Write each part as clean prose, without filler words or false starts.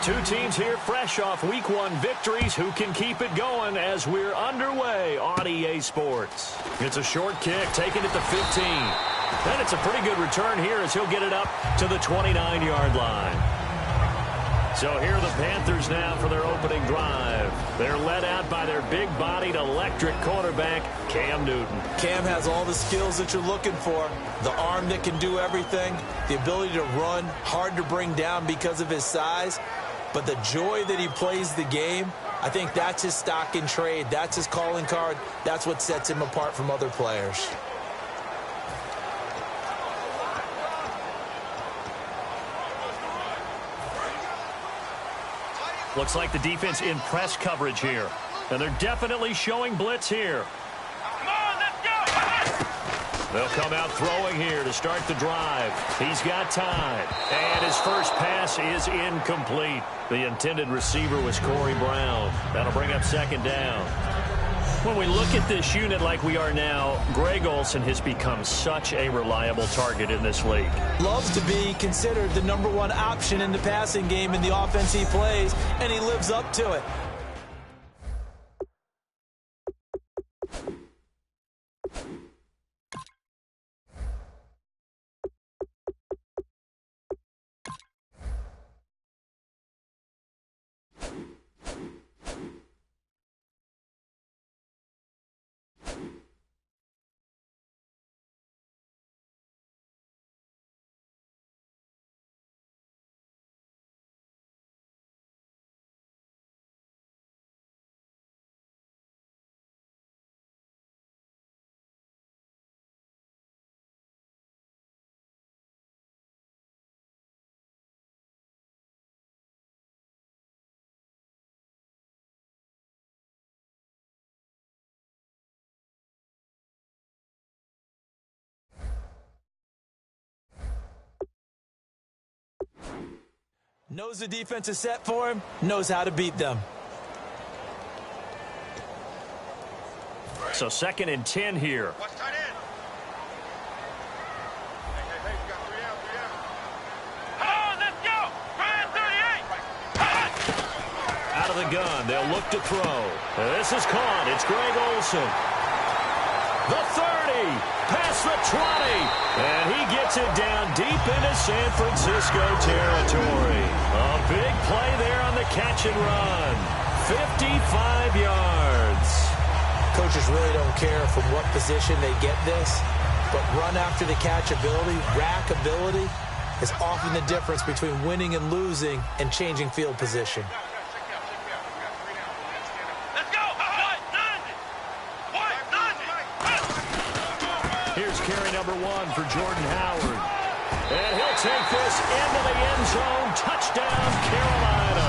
Two teams here fresh off Week 1 victories. Who can keep it going as we're underway on EA Sports? It's a short kick, taken at the 15. And it's a pretty good return here as he'll get it up to the 29-yard line. So here are the Panthers now for their opening drive. They're led out by their big-bodied electric quarterback, Cam Newton. Cam has all the skills that you're looking for. The arm that can do everything, the ability to run, hard to bring down because of his size. But the joy that he plays the game, I think that's his stock in trade. That's his calling card. That's what sets him apart from other players. Looks like the defense in press coverage here. And they're definitely showing blitz here. Come on, let's go! They'll come out throwing here to start the drive. He's got time. And his first pass is incomplete. The intended receiver was Corey Brown. That'll bring up second down. When we look at this unit like we are now, Greg Olsen has become such a reliable target in this league. Loves to be considered the #1 option in the passing game in the offense he plays, and he lives up to it. Knows the defense is set for him, knows how to beat them. So 2nd and 10 here. Watch tight end. Hey, you got 3 out, 3 out. Come on, let's go! Try 38! Out of the gun, they'll look to throw. This is caught. It's Greg Olsen. The 30, past the 20, and he gets it down deep into San Francisco territory. A big play there on the catch and run. 55 yards. Coaches really don't care from what position they get this, but run after the catch ability, rack ability, is often the difference between winning and losing and changing field position. Here's carry number 1 for Jordan Howard. And he'll take this into the end zone. Touchdown, Carolina.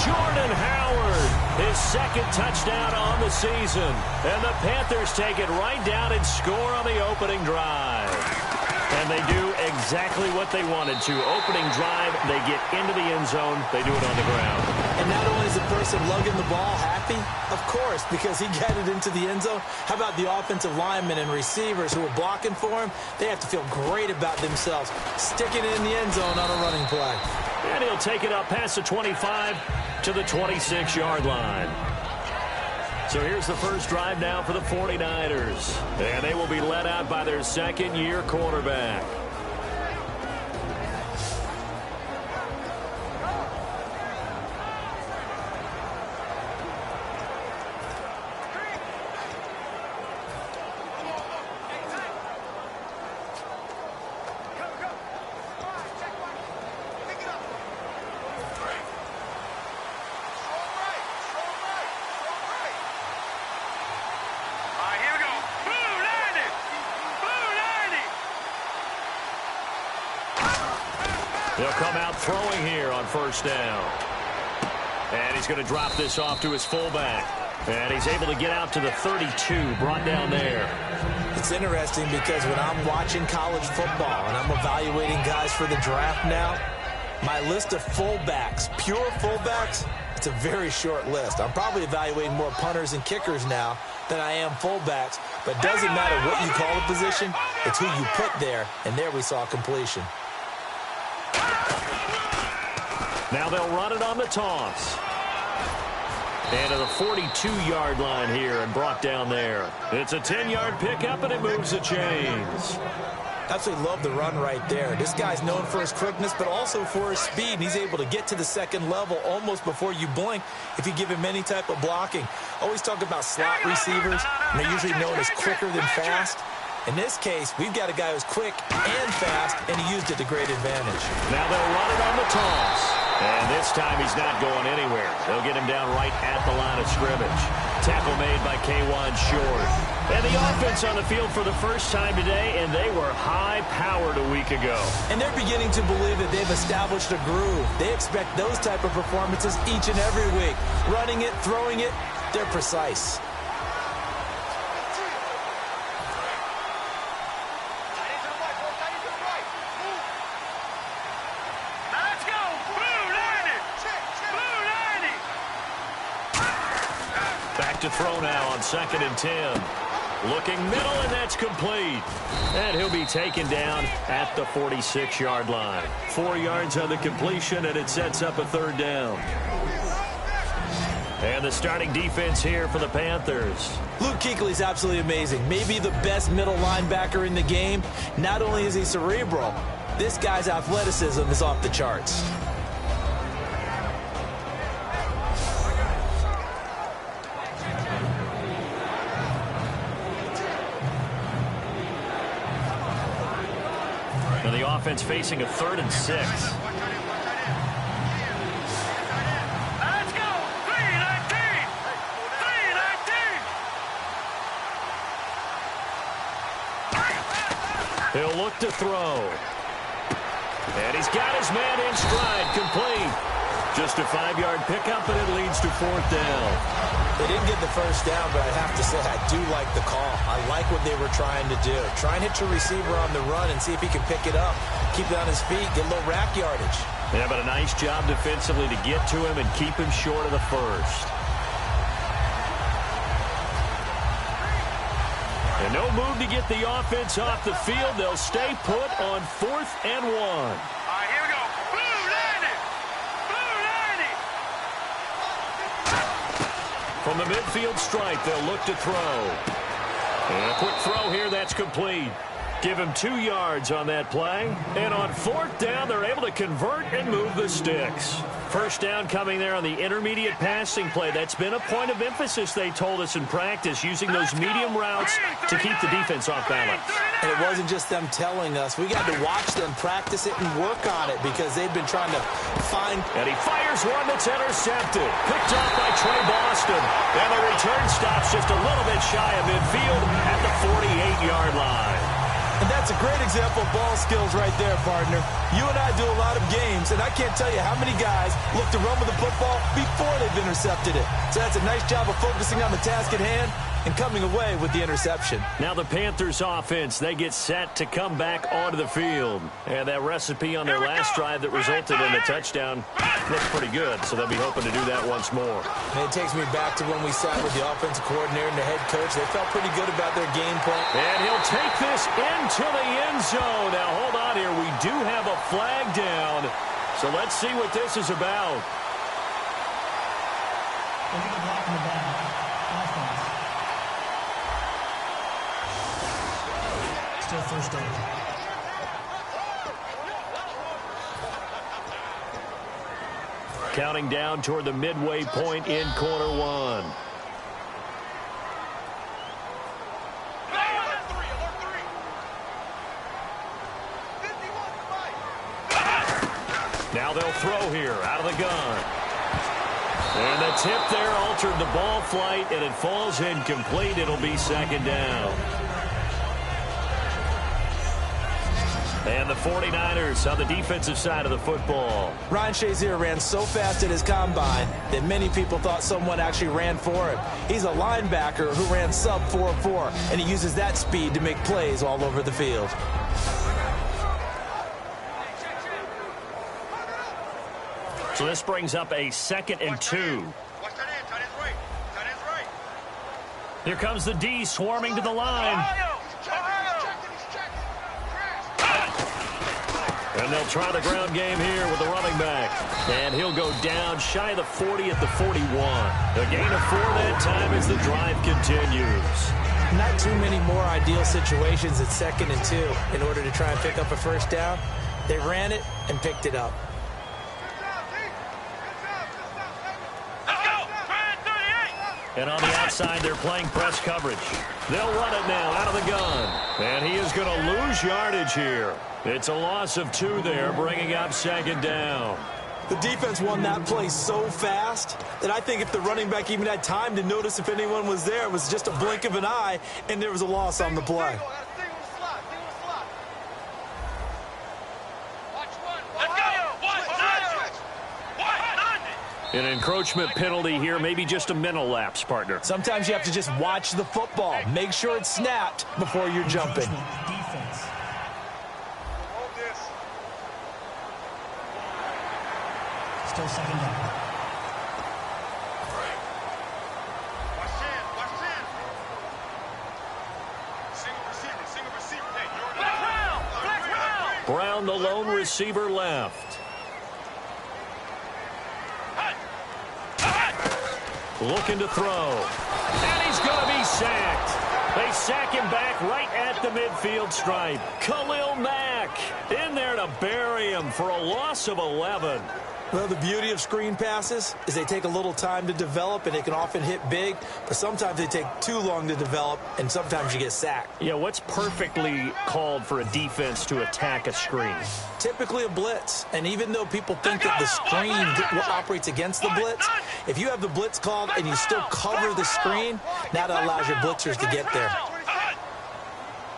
Jordan Howard, his 2nd touchdown on the season. And the Panthers take it right down and score on the opening drive. And they do exactly what they wanted to. Opening drive, they get into the end zone. They do it on the ground. And not only is the person lugging the ball happy, of course, because he got it into the end zone. How about the offensive linemen and receivers who are blocking for him? They have to feel great about themselves, sticking it in the end zone on a running play. And he'll take it up past the 25 to the 26-yard line. So here's the first drive now for the 49ers. And they will be led out by their second-year quarterback. They'll come out throwing here on first down. And he's going to drop this off to his fullback. And he's able to get out to the 32, brought down there. It's interesting because when I'm watching college football and I'm evaluating guys for the draft now, my list of fullbacks, pure fullbacks, it's a very short list. I'm probably evaluating more punters and kickers now than I am fullbacks. But it doesn't matter what you call the position, it's who you put there. And there we saw completion. Now they'll run it on the toss. And to the 42-yard line here and brought down there. It's a 10-yard pickup, and it moves the chains. Absolutely love the run right there. This guy's known for his quickness, but also for his speed. And he's able to get to the second level almost before you blink if you give him any type of blocking. Always talk about slot receivers, and they're usually known as quicker than fast. In this case, we've got a guy who's quick and fast, and he used it to great advantage. Now they'll run it on the toss. And this time he's not going anywhere. They'll get him down right at the line of scrimmage. Tackle made by K1 Short. And the offense on the field for the first time today, and they were high-powered a week ago. And they're beginning to believe that they've established a groove. They expect those type of performances each and every week. Running it, throwing it, they're precise. To throw now on 2nd and 10. Looking middle, and that's complete. And he'll be taken down at the 46-yard line. 4 yards on the completion, and it sets up a 3rd down. And the starting defense here for the Panthers. Luke Kuechly's absolutely amazing. Maybe the best middle linebacker in the game. Not only is he cerebral, this guy's athleticism is off the charts. Offense facing a 3rd and 6. Let's go! 3-19! 3-19! He'll look to throw. And he's got his man in stride, complete. Just a 5-yard pickup, and it leads to 4th down. They didn't get the first down, but I have to say I do like the call. I like what they were trying to do. Try and hit your receiver on the run and see if he can pick it up. Keep it on his feet, get a little rack yardage. Yeah, but a nice job defensively to get to him and keep him short of the first. And no move to get the offense off the field. They'll stay put on 4th and 1. All right, here we go. Blue 90! Blue 90! From the midfield stripe, they'll look to throw. And a quick throw here, that's complete. Give him 2 yards on that play. And on 4th down, they're able to convert and move the sticks. First down coming there on the intermediate passing play. That's been a point of emphasis, they told us in practice, using those medium routes to keep the defense off balance. And it wasn't just them telling us. We got to watch them practice it and work on it because they've been trying to find. And he fires one that's intercepted. Picked off by Trey Boston. And the return stops just a little bit shy of midfield at the 48-yard line. And that's a great example of ball skills right there, partner. You and I do a lot of games, and I can't tell you how many guys look to run with the football before they've intercepted it. So that's a nice job of focusing on the task at hand and coming away with the interception. Now the Panthers offense, they get set to come back onto the field. And that recipe on their last drive that resulted in a touchdown looks pretty good, so they'll be hoping to do that once more. And it takes me back to when we sat with the offensive coordinator and the head coach. They felt pretty good about their game plan. And he'll take this into the end zone. Now hold on here, we do have a flag down. So let's see what this is about. Still first down. Counting down toward the midway point in quarter 1. Now they'll throw here out of the gun. And the tip there altered the ball flight, and it falls incomplete. It'll be 2nd down. And the 49ers on the defensive side of the football. Ryan Shazier ran so fast at his combine that many people thought someone actually ran for him. He's a linebacker who ran sub 4.4, and he uses that speed to make plays all over the field. So this brings up a 2nd and 2. Here comes the D swarming to the line. And they'll try the ground game here with the running back. And he'll go down shy of the 40 at the 41. A gain of 4 that time as the drive continues. Not too many more ideal situations at 2nd and 2 in order to try and pick up a first down. They ran it and picked it up. And on the outside, they're playing press coverage. They'll run it now out of the gun. And he is going to lose yardage here. It's a loss of 2 there, bringing up 2nd down. The defense won that play so fast that I think if the running back even had time to notice if anyone was there, it was just a blink of an eye, and there was a loss on the play. An encroachment penalty here, maybe just a mental lapse, partner. Sometimes you have to just watch the football. Make sure it's snapped before you're jumping. Still 2nd down. Brown, the lone receiver, left. Looking to throw. And he's going to be sacked. They sack him back right at the midfield stripe. Khalil Mack in there to bury him for a loss of 11. Well, the beauty of screen passes is they take a little time to develop, and they can often hit big, but sometimes they take too long to develop, and sometimes you get sacked. Yeah, what's perfectly called for a defense to attack a screen? Typically a blitz, and even though people think that the screen operates against the blitz, if you have the blitz called and you still cover the screen, now that allows your blitzers to get there.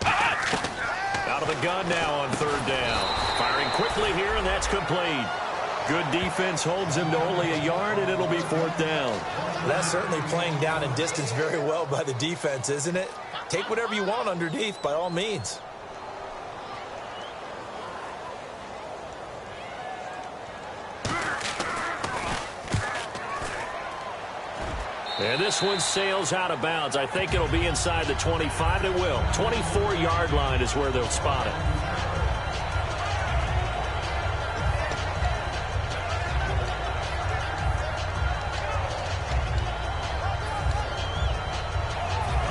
Out of the gun now on 3rd down. Firing quickly here, and that's complete. Good defense holds him to only a yard, and it'll be 4th down. That's certainly playing down and distance very well by the defense, isn't it? Take whatever you want underneath, by all means. And this one sails out of bounds. I think it'll be inside the 25. It will. 24-yard line is where they'll spot it.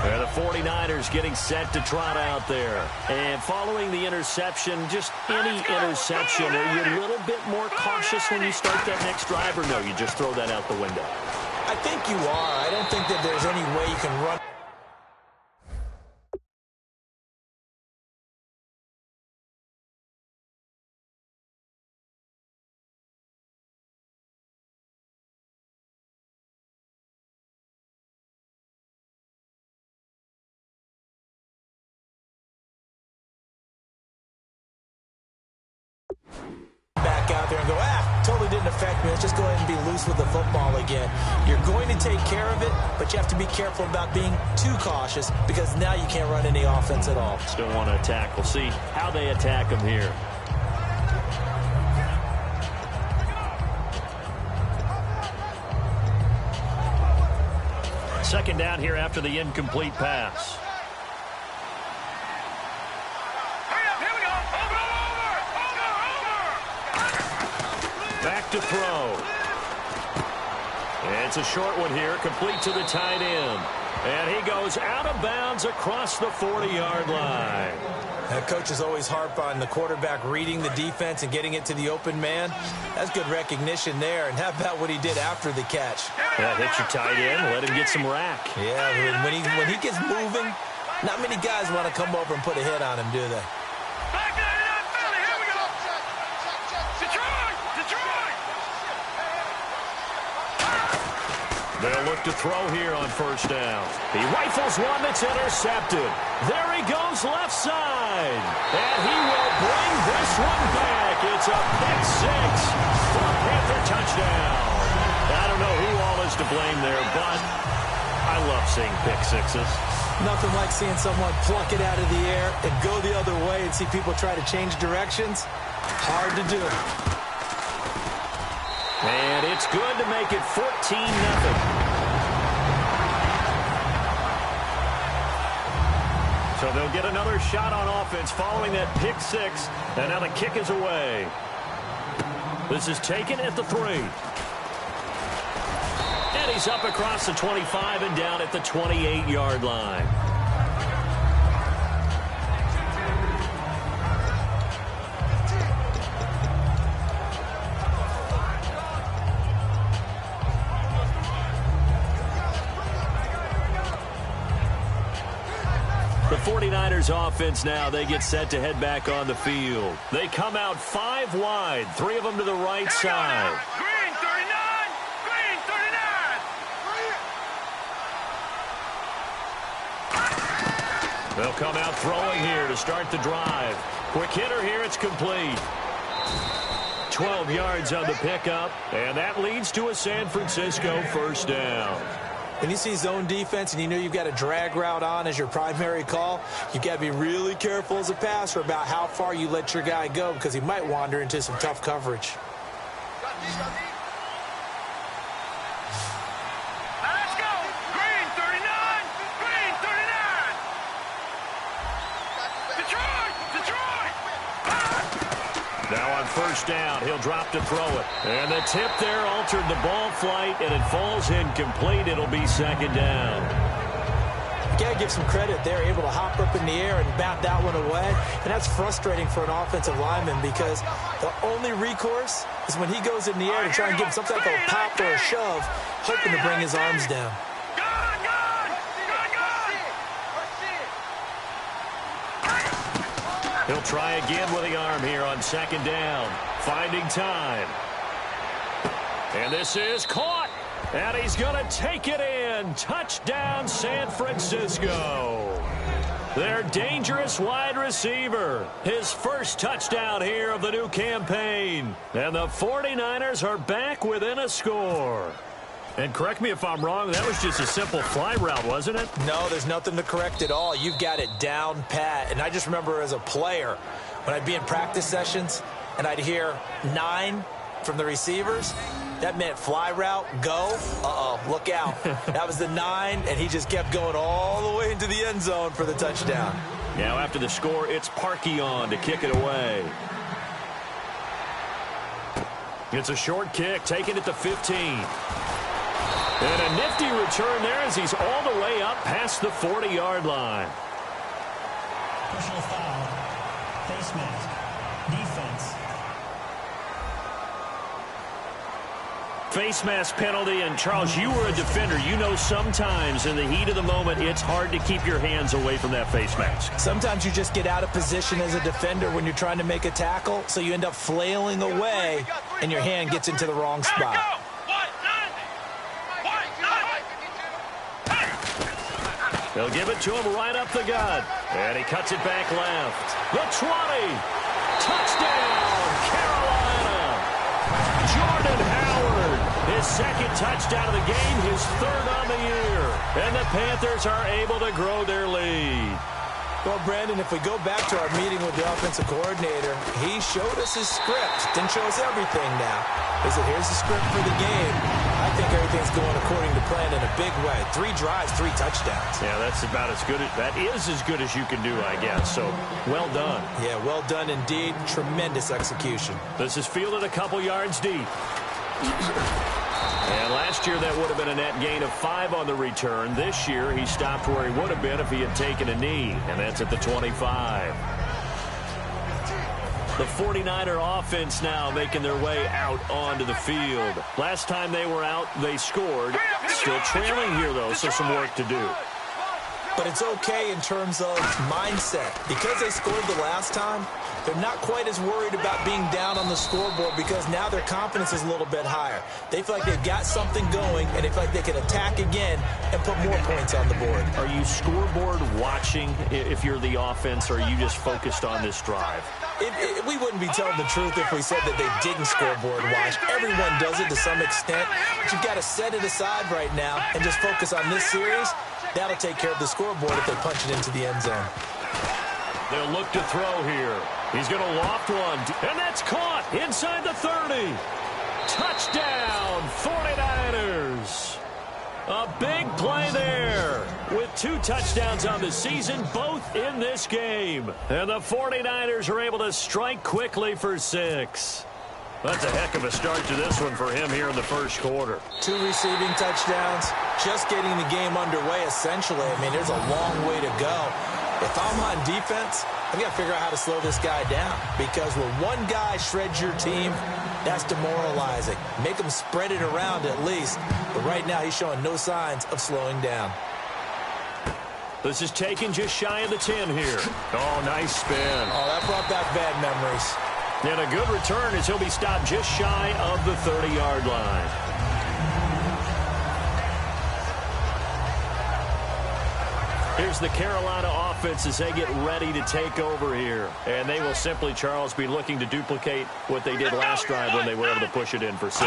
And the 49ers getting set to trot out there. And following the interception, just any interception, are you a little bit more cautious when you start that next drive, or no, you just throw that out the window? I think you are. I don't think that there's any way you can run. Back out there and go, totally didn't affect me. Let's just go ahead and be loose with the football again. You're going to take care of it, but you have to be careful about being too cautious because now you can't run any offense at all. Still want to attack. We'll see how they attack him here. Second down here after the incomplete pass. Back to throw. It's a short one here, complete to the tight end. And he goes out of bounds across the 40-yard line. That coach is always harp on the quarterback reading the defense and getting it to the open man. That's good recognition there. And how about what he did after the catch? Yeah, hit your tight end, let him get some rack. Yeah, when he gets moving, not many guys want to come over and put a hit on him, do they? They'll look to throw here on 1st down. He rifles one that's intercepted. There he goes left side. And he will bring this one back. It's a pick 6 for a Panther touchdown. I don't know who all is to blame there, but I love seeing pick 6s. Nothing like seeing someone pluck it out of the air and go the other way and see people try to change directions. Hard to do. And it's good to make it 14-0. So So they'll get another shot on offense following that pick six. And now the kick is away. This is taken at the 3. And he's up across the 25 and down at the 28-yard line. The 49ers offense now, they get set to head back on the field. They come out 5 wide, 3 of them to the right side. Green 39! Green 39! They'll come out throwing here to start the drive. Quick hitter here, it's complete. 12 yards on the pickup, and that leads to a San Francisco first down. When you see zone defense and you know you've got a drag route on as your primary call, you've got to be really careful as a passer about how far you let your guy go because he might wander into some tough coverage. Let's go! Green 39! Green 39! Detroit! Detroit! Now on first down, he'll drop to throw it. And the tip there altered the ball flight, and it falls incomplete. It'll be second down. You got to give some credit. They're able to hop up in the air and bat that one away. And that's frustrating for an offensive lineman because the only recourse is when he goes in the air to try and give him some type of a pop or a shove, hoping to bring his arms down. He'll try again with the arm here on second down. Finding time. And this is caught. And he's going to take it in. Touchdown, San Francisco. Their dangerous wide receiver. His first touchdown here of the new campaign. And the 49ers are back within a score. And correct me if I'm wrong, that was just a simple fly route, wasn't it? No, there's nothing to correct at all. You've got it down pat. And I just remember as a player, when I'd be in practice sessions and I'd hear 9 from the receivers, that meant fly route, go. Uh-oh, look out. That was the 9, and he just kept going all the way into the end zone for the touchdown. Now after the score, it's Parkey on to kick it away. It's a short kick, taken at the 15. And a nifty return there as he's all the way up past the 40-yard line. Personal foul. Face mask. Defense. Face mask penalty, and Charles, you were a defender. You know sometimes in the heat of the moment, it's hard to keep your hands away from that face mask. Sometimes you just get out of position as a defender when you're trying to make a tackle, so you end up flailing away, and your hand gets into the wrong spot. They'll give it to him right up the gut. And he cuts it back left. The 20. Touchdown, Carolina. Jordan Howard. His second touchdown of the game, his third on the year. And the Panthers are able to grow their lead. Well, Brandon, if we go back to our meeting with the offensive coordinator, he showed us his script. Didn't show us everything now. He said, here's the script for the game. I think everything's going according to plan in a big way. 3 drives, 3 touchdowns. Yeah, that's about as good. That is as good as you can do, I guess. So, well done. Yeah, well done indeed. Tremendous execution. This is fielded a couple yards deep. And last year, that would have been a net gain of 5 on the return. This year, he stopped where he would have been if he had taken a knee, and that's at the 25. The 49er offense now making their way out onto the field. Last time they were out, they scored. Still trailing here, though, so some work to do. But it's okay in terms of mindset. Because they scored the last time, they're not quite as worried about being down on the scoreboard because now their confidence is a little bit higher. They feel like they've got something going, and they feel like they can attack again and put more points on the board. Are you scoreboard watching if you're the offense, or are you just focused on this drive? We wouldn't be telling the truth if we said that they didn't scoreboard watch. Everyone does it to some extent, but you've got to set it aside right now and just focus on this series. That'll take care of the scoreboard if they punch it into the end zone. They'll look to throw here. He's going to loft one, and that's caught inside the 30. Touchdown, 49ers. A big play there with 2 touchdowns on the season, both in this game. And the 49ers are able to strike quickly for 6. That's a heck of a start to this one for him here in the first quarter. 2 receiving touchdowns, just getting the game underway essentially. I mean, there's a long way to go. If I'm on defense, I've got to figure out how to slow this guy down, because when one guy shreds your team, that's demoralizing. Make him spread it around at least. But right now, he's showing no signs of slowing down. This is taken just shy of the 10 here. Oh, nice spin. Oh, that brought back bad memories. And a good return as he'll be stopped just shy of the 30-yard line. Here's the Carolina offense as they get ready to take over here. And they will simply, Charles, be looking to duplicate what they did last drive when they were able to push it in for 6.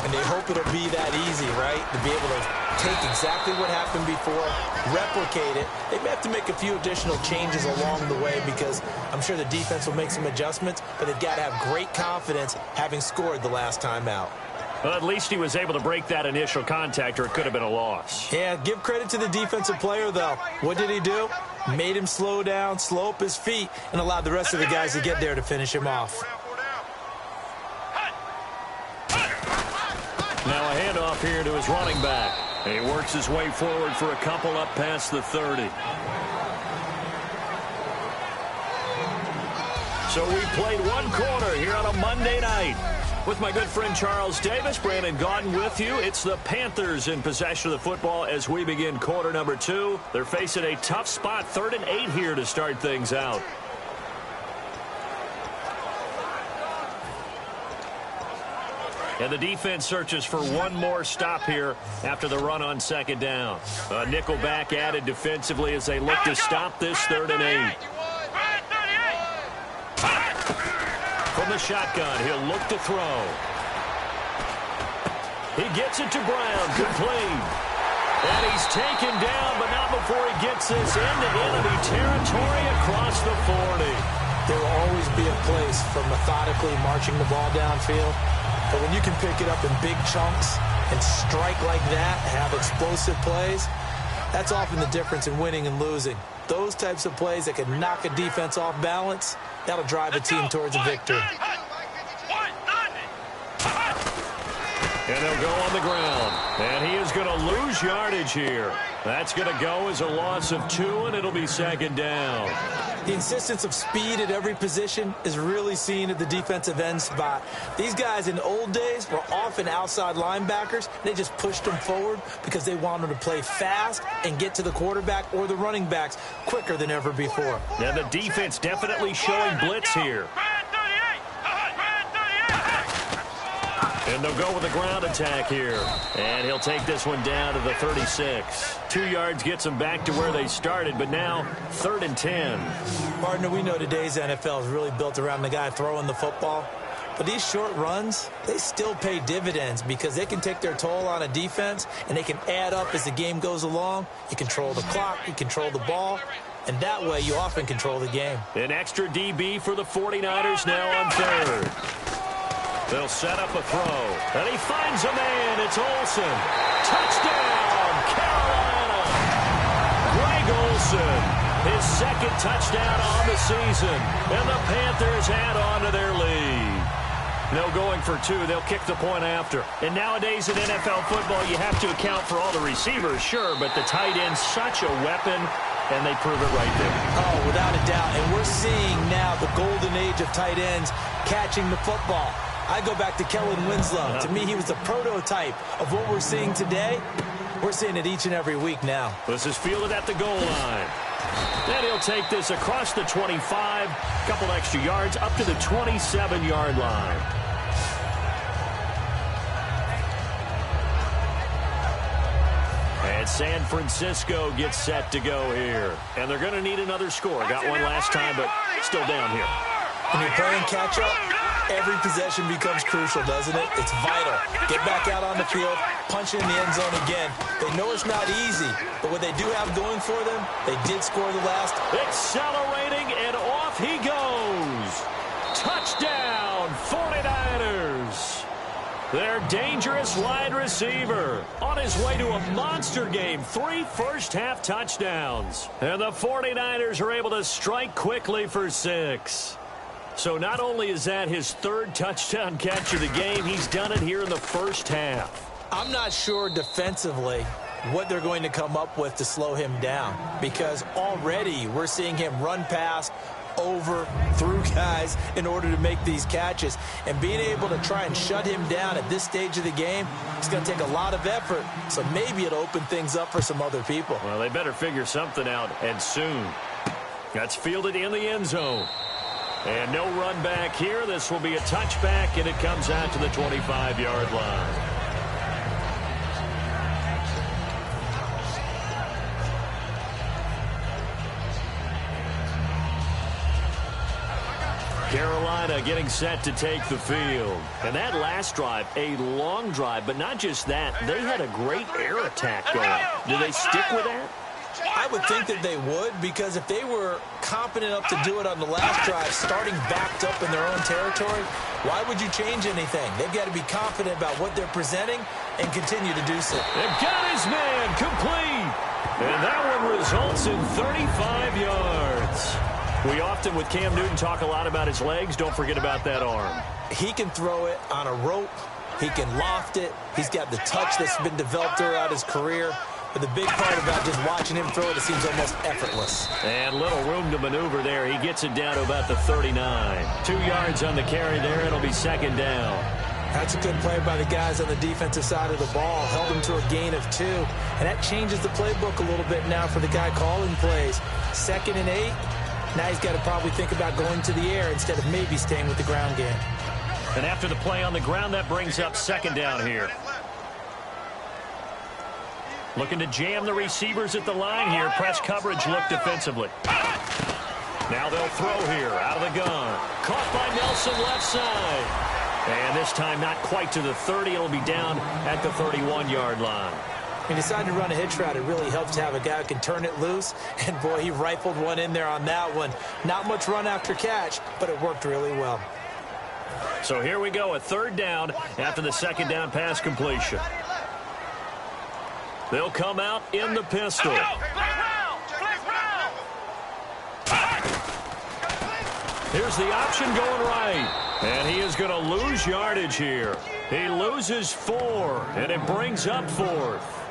And they hope it'll be that easy, right? To be able to take exactly what happened before, replicate it. They may have to make a few additional changes along the way, because I'm sure the defense will make some adjustments, but they've got to have great confidence having scored the last time out. Well, at least he was able to break that initial contact, or it could have been a loss. Yeah, give credit to the defensive player, though. What did he do? Made him slow down, slow up his feet, and allowed the rest of the guys to get there to finish him off. Now a handoff here to his running back. He works his way forward for a couple up past the 30. So we played 1 quarter here on a Monday night. With my good friend Charles Davis, Brandon Gaudin with you. It's the Panthers in possession of the football as we begin quarter number 2. They're facing a tough spot, 3rd and 8 here to start things out. And the defense searches for one more stop here after the run on 2nd down. A nickel back added defensively as they look to stop this 3rd and 8. From the shotgun, he'll look to throw. He gets it to Brown, complete. And he's taken down, but not before he gets this into enemy territory across the 40. There will always be a place for methodically marching the ball downfield. But when you can pick it up in big chunks and strike like that, have explosive plays, that's often the difference in winning and losing. Those types of plays that can knock a defense off balance, that'll drive a team towards a victory. And they'll go on the ground. And he is going to lose yardage here. That's going to go as a loss of 2, and it'll be 2nd down. The insistence of speed at every position is really seen at the defensive end spot. These guys in the old days were often outside linebackers. They just pushed them forward because they wanted to play fast and get to the quarterback or the running backs quicker than ever before. Now the defense definitely showing blitz here. And they'll go with a ground attack here. And he'll take this one down to the 36. 2 yards gets them back to where they started, but now 3rd and 10. Partner, we know today's NFL is really built around the guy throwing the football. But these short runs, they still pay dividends because they can take their toll on a defense, and they can add up as the game goes along. You control the clock, you control the ball, and that way you often control the game. An extra DB for the 49ers now on 3rd. They'll set up a throw. And he finds a man. It's Olsen. Touchdown, Carolina. Greg Olsen, his 2nd touchdown on the season. And the Panthers add on to their lead. No going for 2. They'll kick the point after. And nowadays in NFL football, you have to account for all the receivers, sure, but the tight end's such a weapon, and they prove it right there. Oh, without a doubt. And we're seeing now the golden age of tight ends catching the football. I go back to Kellen Winslow. To me, he was the prototype of what we're seeing today. We're seeing it each and every week now. This is fielded at the goal line. Then he'll take this across the 25, couple extra yards, up to the 27-yard line. And San Francisco gets set to go here. And they're going to need another score. Got one last time, but still down here. When you're playing catch-up, every possession becomes crucial, doesn't it? It's vital. Get back out on the field, punch in the end zone again. They know it's not easy, but what they do have going for them, they did score the last. Accelerating, and off he goes. Touchdown, 49ers. Their dangerous wide receiver on his way to a monster game. 3 first-half touchdowns. And the 49ers are able to strike quickly for 6. So not only is that his 3rd touchdown catch of the game, he's done it here in the first half. I'm not sure defensively what they're going to come up with to slow him down, because already we're seeing him run past, over, through guys in order to make these catches. And being able to try and shut him down at this stage of the game, it's going to take a lot of effort. So maybe it'll open things up for some other people. Well, they better figure something out, and soon. That's fielded in the end zone. And no run back here. This will be a touchback, and it comes out to the 25-yard line. Carolina getting set to take the field. And that last drive, a long drive, but not just that, they had a great air attack going. Do they stick with that? I would think that they would, because if they were competent enough to do it on the last drive, starting backed up in their own territory, why would you change anything? They've got to be confident about what they're presenting and continue to do so. They've got his man complete. And that one results in 35 yards. We often, with Cam Newton, talk a lot about his legs. Don't forget about that arm. He can throw it on a rope. He can loft it. He's got the touch that's been developed throughout his career. But the big part about just watching him throw it seems almost effortless. And little room to maneuver there. He gets it down to about the 39. 2 yards on the carry there. It'll be 2nd down. That's a good play by the guys on the defensive side of the ball. Held him to a gain of 2. And that changes the playbook a little bit now for the guy calling plays. 2nd and 8. Now he's got to probably think about going to the air instead of maybe staying with the ground game. And after the play on the ground, that brings up 2nd down here. Looking to jam the receivers at the line here. Press coverage look defensively. Now they'll throw here out of the gun. Caught by Nelson left side. And this time not quite to the 30. It'll be down at the 31-yard line. He decided to run a hitch route. It really helps to have a guy who can turn it loose. And, boy, he rifled one in there on that one. Not much run after catch, but it worked really well. So here we go, a 3rd down after the 2nd down pass completion. They'll come out in the pistol. Here's the option going right. And he is going to lose yardage here. He loses 4, and it brings up 4th.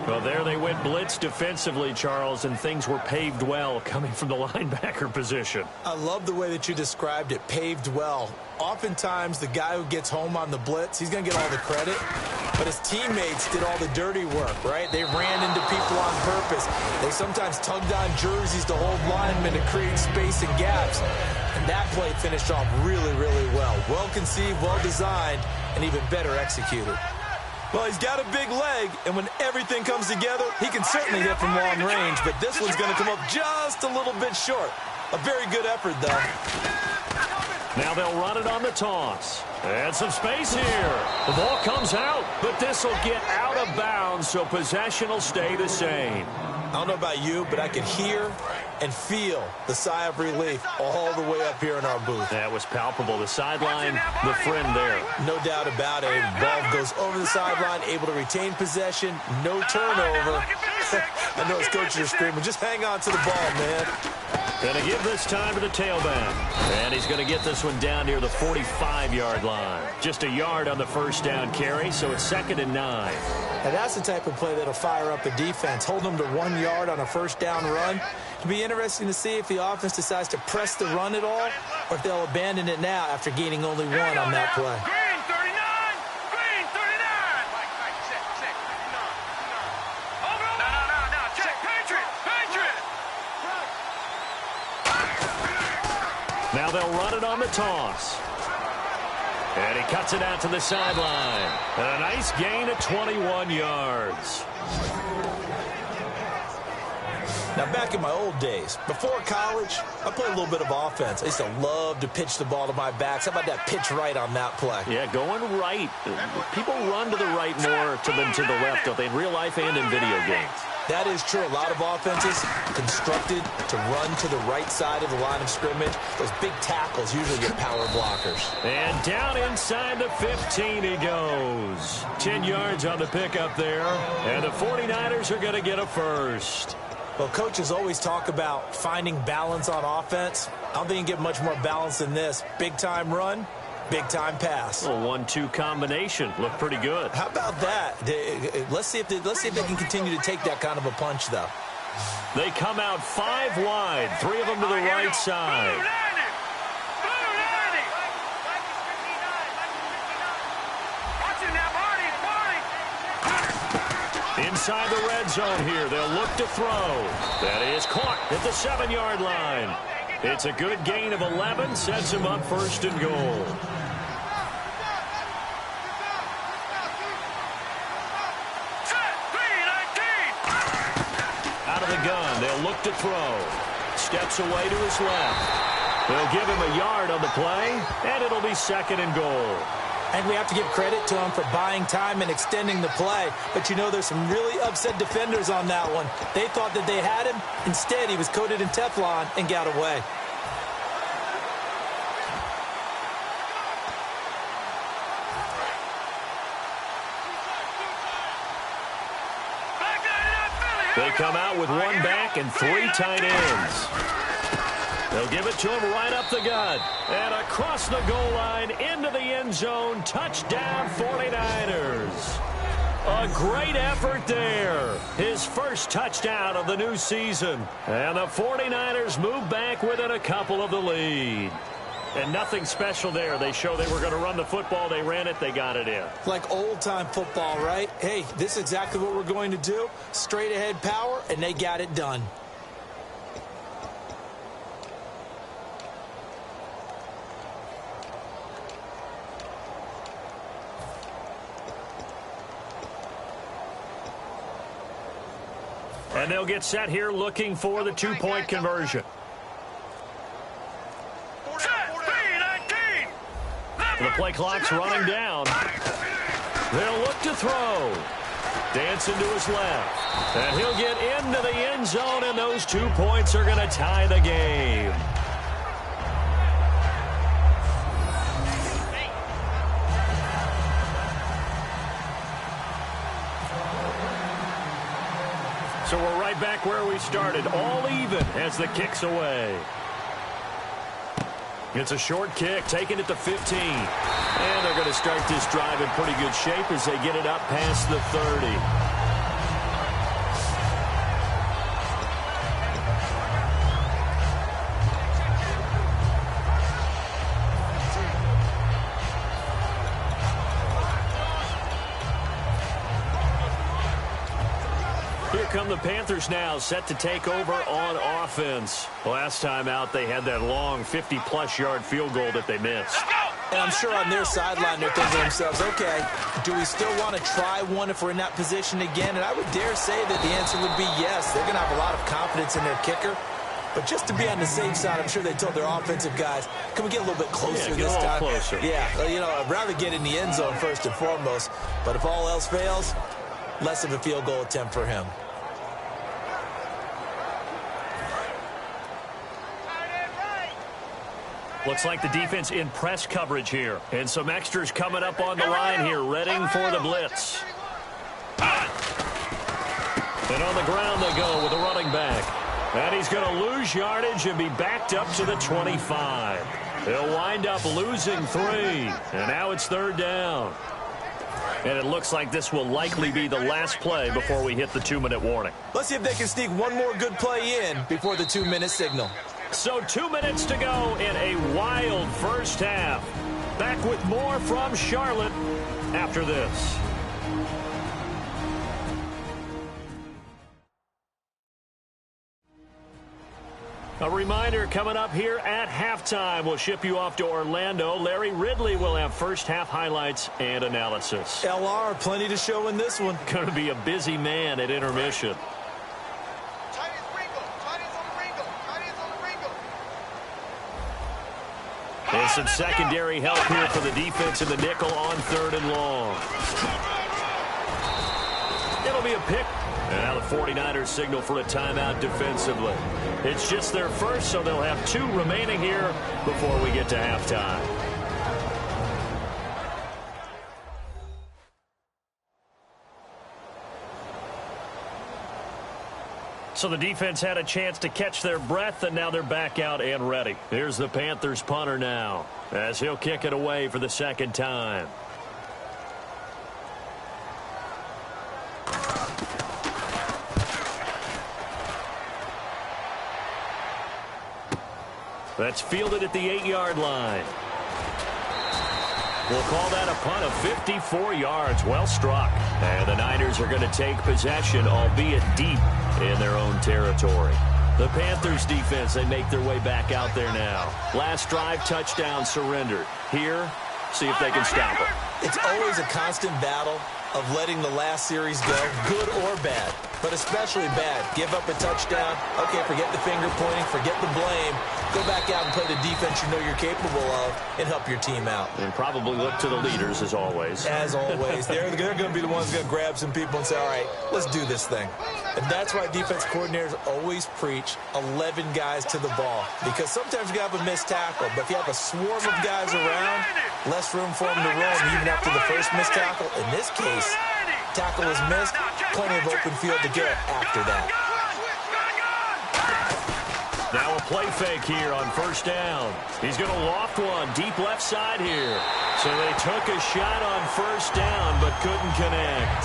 Well, there they went blitz defensively, Charles, and things were paved well coming from the linebacker position. I love the way that you described it, paved well. Oftentimes, the guy who gets home on the blitz, he's going to get all the credit. But his teammates did all the dirty work, right? They ran into people on purpose. They sometimes tugged on jerseys to hold linemen to create space and gaps. And that play finished off really, really well. Well-conceived, well-designed, and even better executed. Well, he's got a big leg, and when everything comes together, he can certainly hit from long range, but this one's going to come up just a little bit short. A very good effort, though. Now they'll run it on the toss. And some space here. The ball comes out, but this will get out of bounds, so possession will stay the same. I don't know about you, but I could hear and feel the sigh of relief all the way up here in our booth. That was palpable. The sideline, the friend there. No doubt about it. Ball goes over the sideline, able to retain possession, no turnover. I know his coaches are screaming, just hang on to the ball, man. Going to give this time to the tailback. And he's going to get this one down near the 45-yard line. Just a yard on the 1st down carry, so it's 2nd and 9. And that's the type of play that'll fire up a defense. Hold them to 1 yard on a 1st down run. It'll be interesting to see if the offense decides to press the run at all, or if they'll abandon it now after gaining only 1 on that play. Green 39! Green 39! No. Check. Patriot! Now they'll run it on the toss. And he cuts it out to the sideline. And a nice gain of 21 yards. Now, back in my old days, before college, I played a little bit of offense. I used to love to pitch the ball to my backs. How about that pitch right on that play? Yeah, going right. People run to the right more than to the left, don't they, in real life and in video games? That is true. A lot of offenses constructed to run to the right side of the line of scrimmage. Those big tackles usually get power blockers. And down inside the 15 he goes. 10 yards on the pickup there. And the 49ers are going to get a first. Well, coaches always talk about finding balance on offense. I don't think you get much more balance than this. Big-time run, big-time pass. A 1-2 combination. Looked pretty good. How about that? Let's see if they can continue to take that kind of a punch, though. They come out 5 wide. 3 of them to the right side. Inside the red zone here. They'll look to throw. That is caught at the 7-yard line. It's a good gain of 11. Sets him up first and goal. Out of the gun. They'll look to throw. Steps away to his left. They'll give him a yard on the play, and it'll be second and goal. And we have to give credit to him for buying time and extending the play. But, you know, there's some really upset defenders on that one. They thought that they had him. Instead, he was coated in Teflon and got away. They come out with 1 back and 3 tight ends. They'll give it to him right up the gut. And across the goal line into the end zone. Touchdown 49ers. A great effort there. His first touchdown of the new season. And the 49ers move back within a couple of the lead. And nothing special there. They show they were going to run the football. They ran it. They got it in. Like old-time football, right? Hey, this is exactly what we're going to do. Straight-ahead power, and they got it done. And they'll get set here looking for the 2-point conversion. The play clock's running down. They'll look to throw. Dancing to his left. And he'll get into the end zone, and those 2 points are going to tie the game. So we're right back where we started, all even as the kick's away. It's a short kick, taking it to 15. And they're going to start this drive in pretty good shape as they get it up past the 30. Come the Panthers now, set to take over on offense. Last time out, they had that long 50-plus yard field goal that they missed. And I'm sure on their sideline they're thinking to themselves, okay, do we still want to try one if we're in that position again? And I would dare say that the answer would be yes. They're going to have a lot of confidence in their kicker. But just to be on the safe side, I'm sure they told their offensive guys, can we get a little bit closer this time? Closer. Yeah, you know, I'd rather get in the end zone first and foremost. But if all else fails, less of a field goal attempt for him. Looks like the defense in press coverage here. And some extras coming up on the line here, readying for the blitz. And on the ground they go with a running back. And he's going to lose yardage and be backed up to the 25. He'll wind up losing 3. And now it's 3rd down. And it looks like this will likely be the last play before we hit the 2-minute warning. Let's see if they can sneak one more good play in before the 2-minute signal. So 2 minutes to go in a wild first half. Back with more from Charlotte after this. A reminder coming up here at halftime. We'll ship you off to Orlando. Larry Ridley will have first half highlights and analysis. LR, plenty to show in this one. Going to be a busy man at intermission. And some secondary help here for the defense in the nickel on 3rd and long. It'll be a pick And now the 49ers signal for a timeout defensively. It's just their first, so they'll have 2 remaining here before we get to halftime. So the defense had a chance to catch their breath, and now they're back out and ready. Here's the Panthers punter now, as he'll kick it away for the second time. That's fielded at the 8-yard line. We'll call that a punt of 54 yards. Well struck. And the Niners are going to take possession, albeit deep in their own territory. The Panthers defense, they make their way back out there now. Last drive, touchdown surrendered. Here, see if they can stop it. It's always a constant battle of letting the last series go, good or bad, but especially bad. Give up a touchdown. Okay, forget the finger pointing, forget the blame. Go back out and play the defense you know you're capable of and help your team out. And probably look to the leaders, as always. As always. They're going to be the ones going to grab some people and say, all right, let's do this thing. And that's why defense coordinators always preach 11 guys to the ball. Because sometimes you have a missed tackle, but if you have a swarm of guys around, less room for them to roam even after the first missed tackle. In this case, tackle is missed, plenty of open field to get after that. Now a play fake here on first down. He's going to loft one deep left side here. So they took a shot on first down but couldn't connect.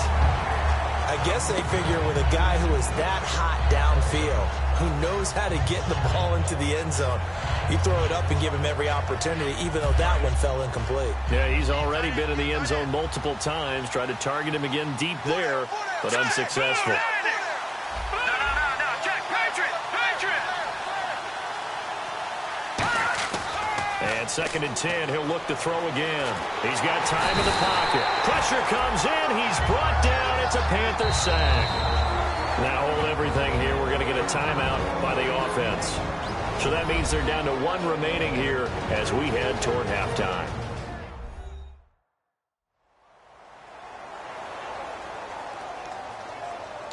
I guess they figure with a guy who is that hot downfield, who knows how to get the ball into the end zone, you throw it up and give him every opportunity, even though that one fell incomplete. Yeah, he's already been in the end zone multiple times. Tried to target him again deep there, but unsuccessful. And 2nd and 10, he'll look to throw again. He's got time in the pocket. Pressure comes in. He's brought down. It's a Panther sack. Now hold everything here. We're going to get a timeout by the offense. So that means they're down to 1 remaining here as we head toward halftime.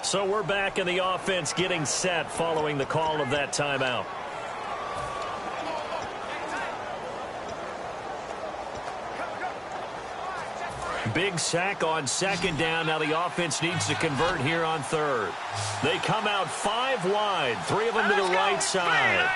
So we're back in the offense getting set following the call of that timeout. Big sack on 2nd down. Now the offense needs to convert here on 3rd. They come out 5 wide, 3 of them to the right side.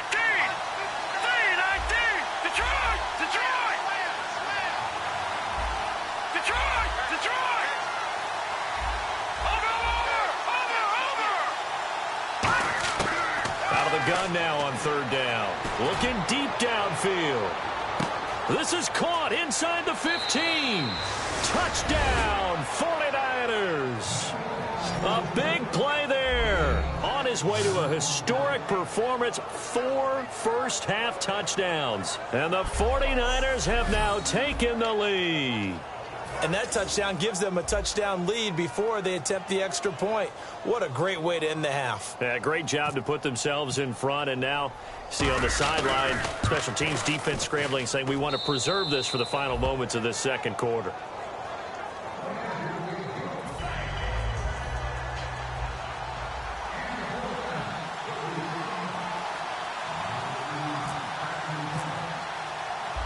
Out of the gun now on 3rd down. Looking deep downfield. This is caught inside the 15. Touchdown, 49ers. A big play there. On his way to a historic performance, 4 first-half touchdowns. And the 49ers have now taken the lead. And that touchdown gives them a touchdown lead before they attempt the extra point. What a great way to end the half. Yeah, great job to put themselves in front. And now, see on the sideline, special teams defense scrambling, saying we want to preserve this for the final moments of this second quarter.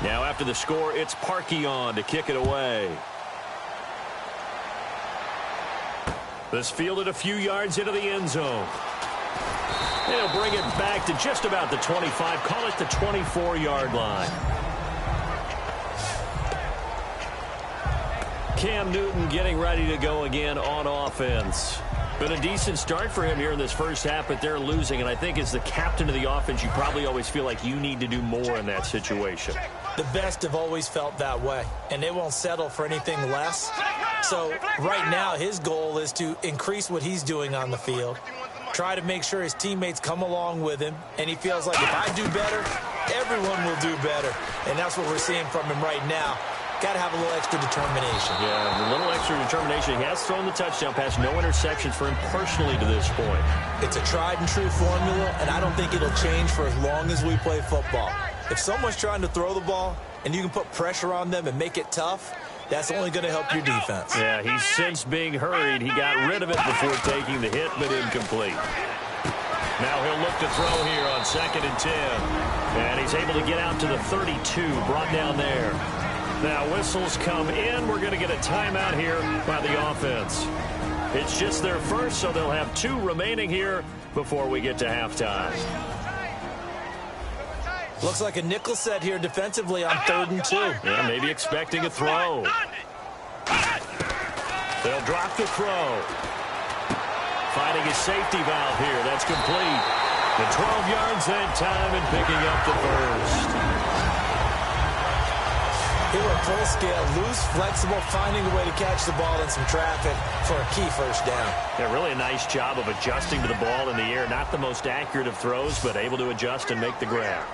Now after the score, it's Parkey on to kick it away. This fielded a few yards into the end zone. They'll bring it back to just about the 25. Call it the 24-yard line. Cam Newton getting ready to go again on offense. Been a decent start for him here in this first half, but they're losing. And I think as the captain of the offense, you probably always feel like you need to do more in that situation. The best have always felt that way, and they won't settle for anything less. So right now, his goal is to increase what he's doing on the field, try to make sure his teammates come along with him, and he feels like if I do better, everyone will do better. And that's what we're seeing from him right now. Got to have a little extra determination. Yeah, a little extra determination. He has thrown the touchdown pass, no interceptions for him personally to this point. It's a tried-and-true formula, and I don't think it'll change for as long as we play football. If someone's trying to throw the ball and you can put pressure on them and make it tough, That's only going to help your defense. Yeah, he's since being hurried. He got rid of it before taking the hit, but incomplete. Now he'll look to throw here on 2nd and 10. And he's able to get out to the 32, brought down there. Now whistles come in. We're going to get a timeout here by the offense. It's just their first, so they'll have 2 remaining here before we get to halftime. Looks like a nickel set here defensively on 3rd and 2. Yeah, maybe expecting a throw. They'll drop the throw. Finding a safety valve here. That's complete. The 12 yards that time and picking up the first. Here we're full scale, loose, flexible, finding a way to catch the ball in some traffic for a key first down. Yeah, really a nice job of adjusting to the ball in the air. Not the most accurate of throws, but able to adjust and make the grab.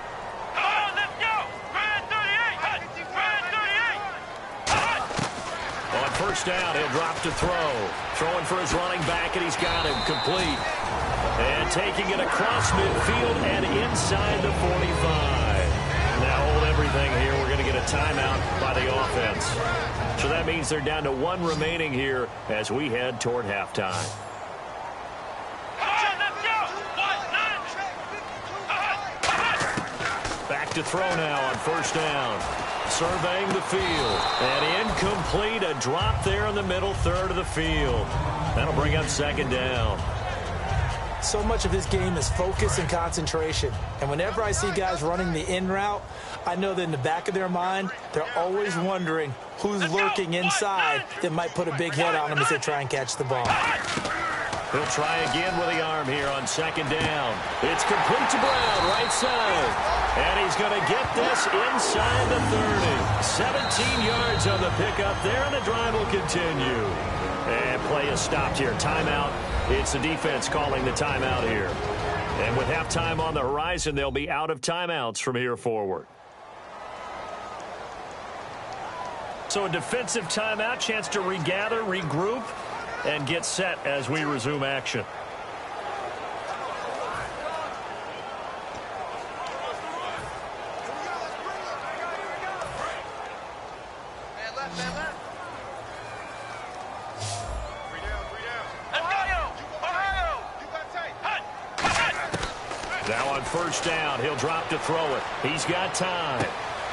On first down, he'll drop to throw. Throwing for his running back, and he's got him complete. And taking it across midfield and inside the 45. Now hold everything here. We're going to get a timeout by the offense. So that means they're down to 1 remaining here as we head toward halftime. Back to throw now on first down. Surveying the field. And incomplete. A drop there in the middle third of the field. That'll bring up 2nd down. So much of this game is focus and concentration. And whenever I see guys running the in route, I know that in the back of their mind, they're always wondering who's lurking inside that might put a big hit on them as they try and catch the ball. He'll try again with the arm here on 2nd down. It's complete to Brown, right side. And he's going to get this inside the 30. 17 yards on the pickup there, and the drive will continue. And play is stopped here. Timeout. It's the defense calling the timeout here. And with halftime on the horizon, they'll be out of timeouts from here forward. So a defensive timeout, chance to regather, regroup, and get set as we resume action. Now on first down, he'll drop to throw it. He's got time.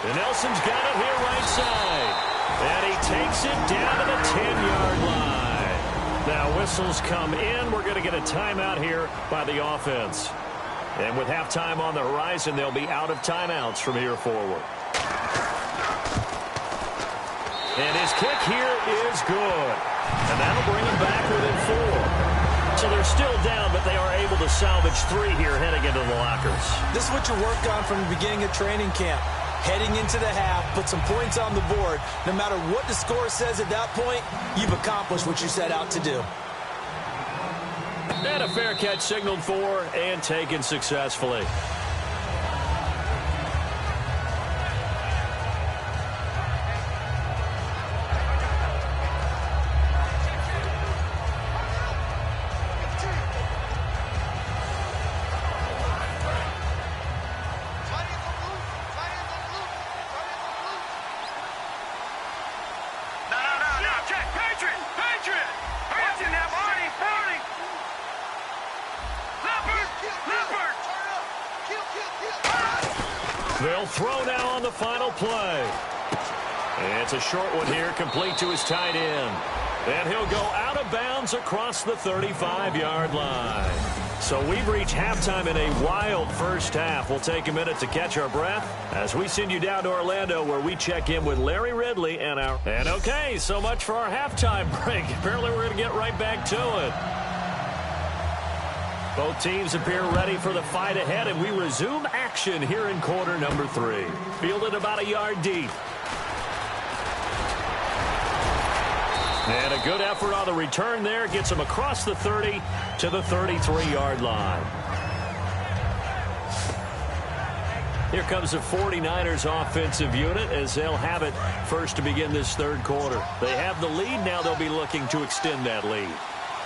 And Nelson's got it here right side. And he takes it down to the 10-yard line. Now whistles come in. We're going to get a timeout here by the offense. And with halftime on the horizon, they'll be out of timeouts from here forward. And his kick here is good. And that'll bring him back within 4. So they're still down, but they are able to salvage 3 here heading into the lockers. This is what you worked on from the beginning of training camp. Heading into the half, put some points on the board. No matter what the score says at that point, you've accomplished what you set out to do. And a fair catch signaled for and taken successfully. They'll throw now on the final play. And it's a short one here, complete to his tight end. And he'll go out of bounds across the 35-yard line. So we've reached halftime in a wild first half. We'll take a minute to catch our breath as we send you down to Orlando, where we check in with Larry Ridley and our... And okay, so much for our halftime break. Apparently we're going to get right back to it. Both teams appear ready for the fight ahead, and we resume action here in quarter number 3. Fielded about a yard deep. And a good effort on the return there. Gets him across the 30 to the 33-yard line. Here comes the 49ers offensive unit as they'll have it first to begin this third quarter. They have the lead. Now they'll be looking to extend that lead.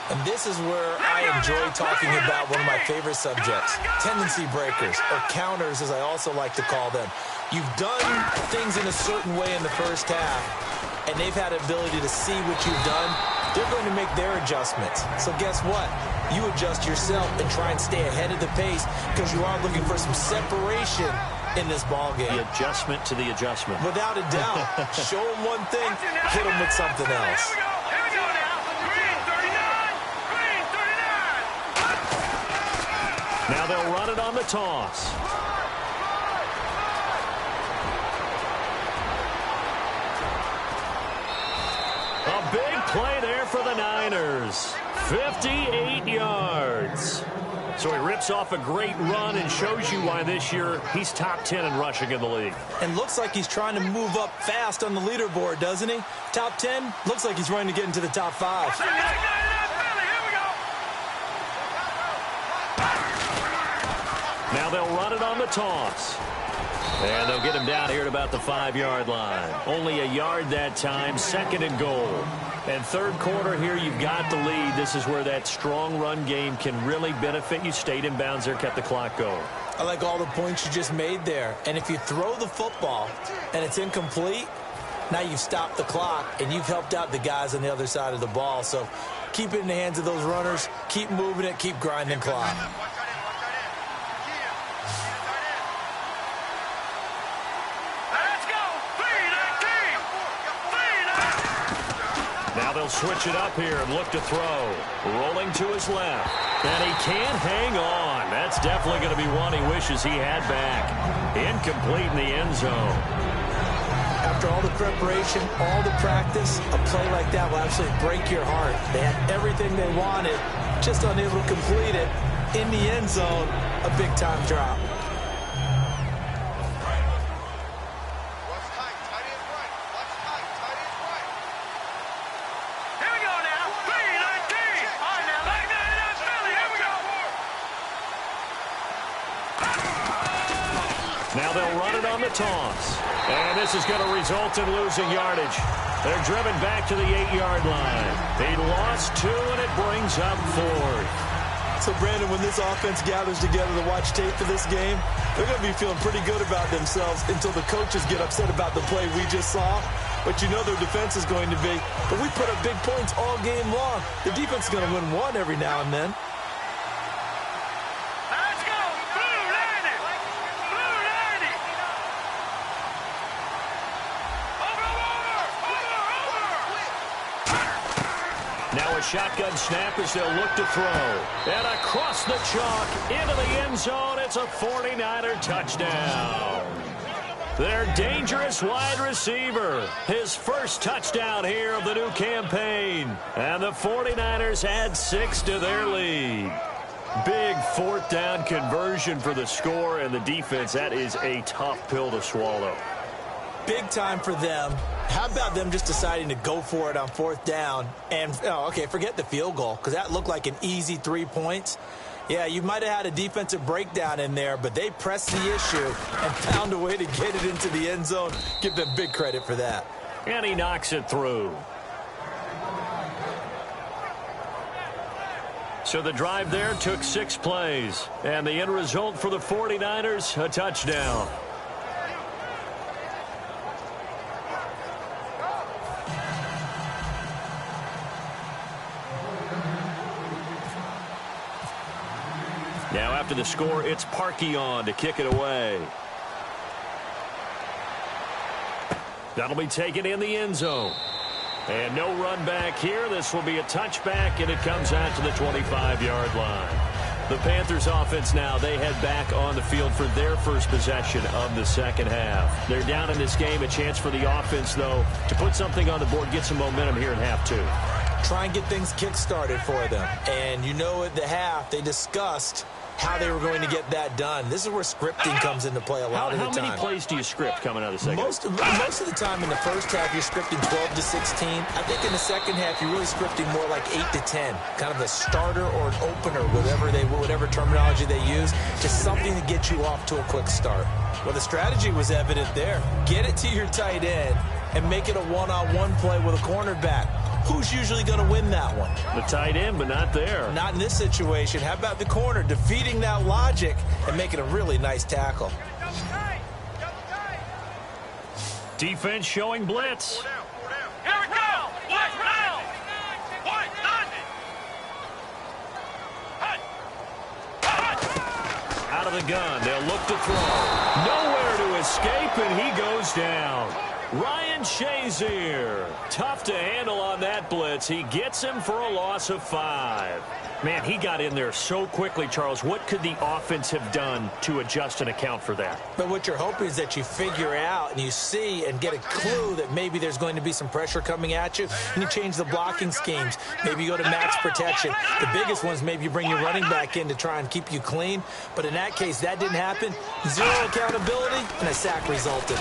And this is where I enjoy talking about one of my favorite subjects, tendency breakers, or counters, as I also like to call them. You've done things in a certain way in the first half, and they've had the ability to see what you've done, they're going to make their adjustments. So guess what? You adjust yourself and try and stay ahead of the pace because you are looking for some separation in this ball game. The adjustment to the adjustment. Without a doubt. Show them one thing, hit them with something else. Here we go now. Green 39. Green 39. Now they'll run it on the toss. A big play there for the Niners. 58 yards. So he rips off a great run and shows you why this year he's top 10 in rushing in the league. And looks like he's trying to move up fast on the leaderboard, doesn't he? Top 10, looks like he's running to get into the top 5. Now they'll run it on the toss. And they'll get him down here at about the 5-yard line. Only a yard that time, 2nd and goal. And third quarter here, you've got the lead. This is where that strong run game can really benefit you. Stayed in bounds there, kept the clock going. I like all the points you just made there. And if you throw the football and it's incomplete, now you've stopped the clock and you've helped out the guys on the other side of the ball. So keep it in the hands of those runners. Keep moving it. Keep grinding clock. Now they'll switch it up here and look to throw. Rolling to his left. And he can't hang on. That's definitely going to be one he wishes he had back. Incomplete in the end zone. After all the preparation, all the practice, a play like that will absolutely break your heart. They had everything they wanted, just unable to complete it. In the end zone, a big-time drop. Now they'll run it on the toss. And this is going to result in losing yardage. They're driven back to the 8-yard line. They lost 2, and it brings up 4th. So, Brandon, when this offense gathers together to watch tape for this game, they're going to be feeling pretty good about themselves until the coaches get upset about the play we just saw. But you know their defense is going to be. But we put up big points all game long. The defense is going to win one every now and then. Now a shotgun snap as they'll look to throw. And across the chalk into the end zone. It's a 49er touchdown. Their dangerous wide receiver. His first touchdown here of the new campaign. And the 49ers add 6 to their lead. Big 4th down conversion for the score, and the defense, that is a tough pill to swallow. Big time for them. How about them just deciding to go for it on 4th down? And, forget the field goal, because that looked like an easy 3 points. Yeah, you might have had a defensive breakdown in there, but they pressed the issue and found a way to get it into the end zone. Give them big credit for that. And he knocks it through. So the drive there took 6 plays. And the end result for the 49ers, a touchdown. Now after the score, it's Parkey on to kick it away. That'll be taken in the end zone. And no run back here. This will be a touchback, and it comes out to the 25-yard line. The Panthers offense now, they head back on the field for their first possession of the second half. They're down in this game. A chance for the offense, though, to put something on the board, get some momentum here in half 2. Try and get things kick-started for them. And you know at the half, they discussed how they were going to get that done. This is where scripting comes into play a lot of the time. How many plays do you script coming out of the second? Most of the time in the first half, you're scripting 12 to 16. I think in the second half, you're really scripting more like 8 to 10. Kind of a starter or an opener, whatever terminology they use. Just something to get you off to a quick start. Well, the strategy was evident there. Get it to your tight end and make it a one-on-one play with a cornerback. Who's usually going to win that one? The tight end, but not there. Not in this situation. How about the corner defeating that logic and making a really nice tackle? Defense showing blitz. out of the gun. They'll look to throw. Nowhere to escape, and he goes down. Ryan Shazier. Tough to handle on that blitz. He gets him for a loss of 5. Man, he got in there so quickly, Charles. What could the offense have done to adjust and account for that? But what you're hoping is that you figure out and you see and get a clue that maybe there's going to be some pressure coming at you, and you change the blocking schemes. Maybe you go to max protection. The biggest ones, maybe you bring your running back in to try and keep you clean. But in that case, that didn't happen. Zero accountability, and a sack resulted.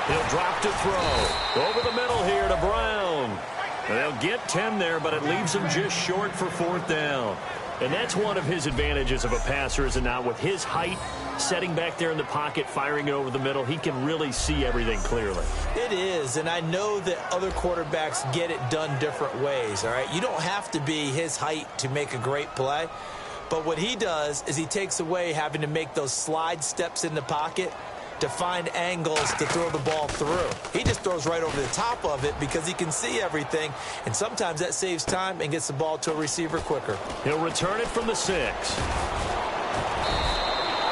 He'll drop to throw. Over the middle here to Brown. They'll get 10 there, but it leaves him just short for 4th down. And that's one of his advantages of a passer, is it not? With his height, setting back there in the pocket, firing it over the middle, he can really see everything clearly. It is, and I know that other quarterbacks get it done different ways, all right? You don't have to be his height to make a great play. But what he does is he takes away having to make those slide steps in the pocket to find angles to throw the ball through. He just throws right over the top of it because he can see everything, and sometimes that saves time and gets the ball to a receiver quicker. He'll return it from the 6.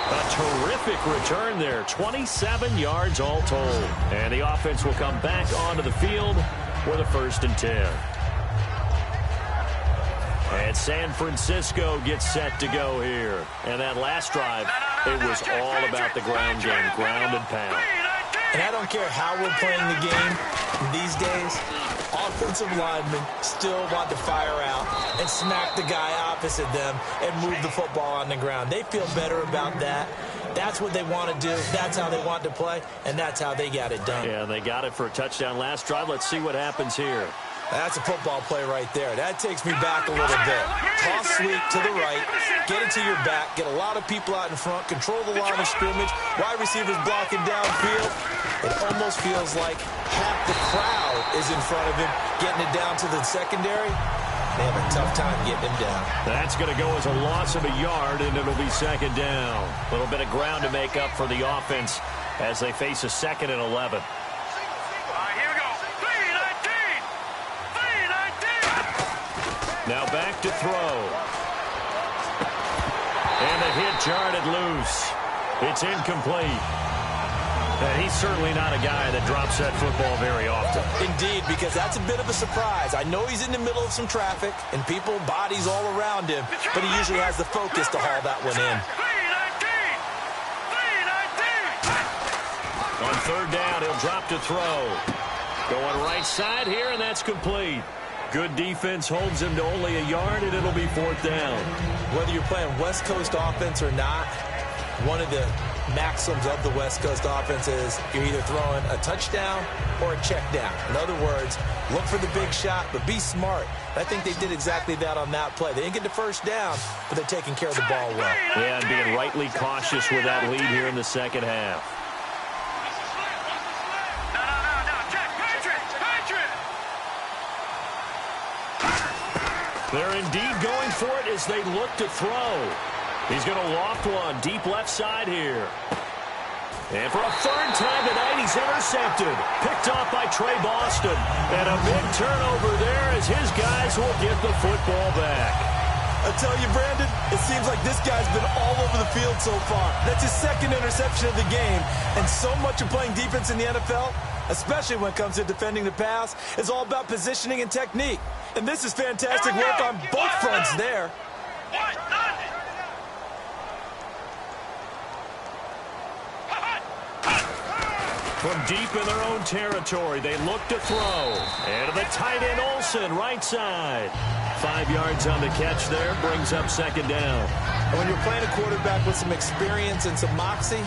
A terrific return there, 27 yards all told. And the offense will come back onto the field with a 1st and 10. And San Francisco gets set to go here. And that last drive, it was all about the ground game, ground and pound. And I don't care how we're playing the game these days, offensive linemen still want to fire out and smack the guy opposite them and move the football on the ground. They feel better about that. That's what they want to do. That's how they want to play, and that's how they got it done. Yeah, they got it for a touchdown last drive. Let's see what happens here. That's a football play right there. That takes me back a little bit. Toss sweep to the right, get it to your back, get a lot of people out in front, control the line of scrimmage, wide receivers blocking downfield. It almost feels like half the crowd is in front of him, getting it down to the secondary. They have a tough time getting him down. That's going to go as a loss of a yard, and it'll be 2nd down. A little bit of ground to make up for the offense as they face a 2nd and 11. Now back to throw. And the hit jarred it loose. It's incomplete. And he's certainly not a guy that drops that football very often. Indeed, because that's a bit of a surprise. I know he's in the middle of some traffic and people, bodies all around him, but he usually has the focus to haul that one in. On 3rd down, he'll drop to throw. Going right side here, and that's complete. Good defense holds him to only a yard, and it'll be 4th down. Whether you're playing West Coast offense or not, one of the maxims of the West Coast offense is you're either throwing a touchdown or a check down. In other words, look for the big shot, but be smart. I think they did exactly that on that play. They didn't get the 1st down, but they're taking care of the ball well. Yeah, and being rightly cautious with that lead here in the 2nd half. They're indeed going for it as they look to throw. He's going to loft one deep left side here. And for a 3rd time tonight, he's intercepted. Picked off by Trey Boston. And a big turnover there as his guys will get the football back. I tell you, Brandon, it seems like this guy's been all over the field so far. That's his 2nd interception of the game. And so much of playing defense in the NFL, especially when it comes to defending the pass, is all about positioning and technique. And this is fantastic work on both fronts there. From deep in their own territory, they look to throw. And to the tight end, Olsen, right side. 5 yards on the catch there, brings up 2nd down. And when you're playing a quarterback with some experience and some moxie,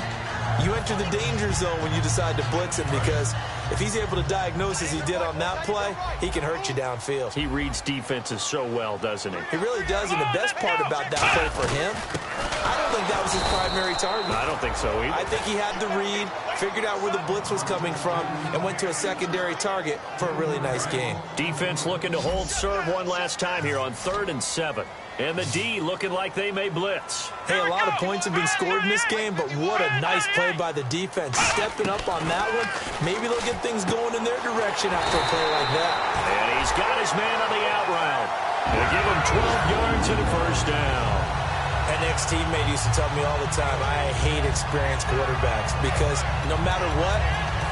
you enter the danger zone when you decide to blitz him, because if he's able to diagnose as he did on that play, he can hurt you downfield. He reads defenses so well, doesn't he? He really does, and the best part about that play for him, I don't think that was his primary target. I don't think so either. I think he had the read, figured out where the blitz was coming from, and went to a secondary target for a really nice game. Defense looking to hold serve one last time here on 3rd and 7. And the D looking like they may blitz. Hey, a lot of points have been scored in this game, but what a nice play by the defense. Stepping up on that one, maybe they'll get things going in their direction after a play like that. And he's got his man on the out route. They give him 12 yards and a 1st down. An ex-teammate used to tell me all the time, I hate experienced quarterbacks because no matter what,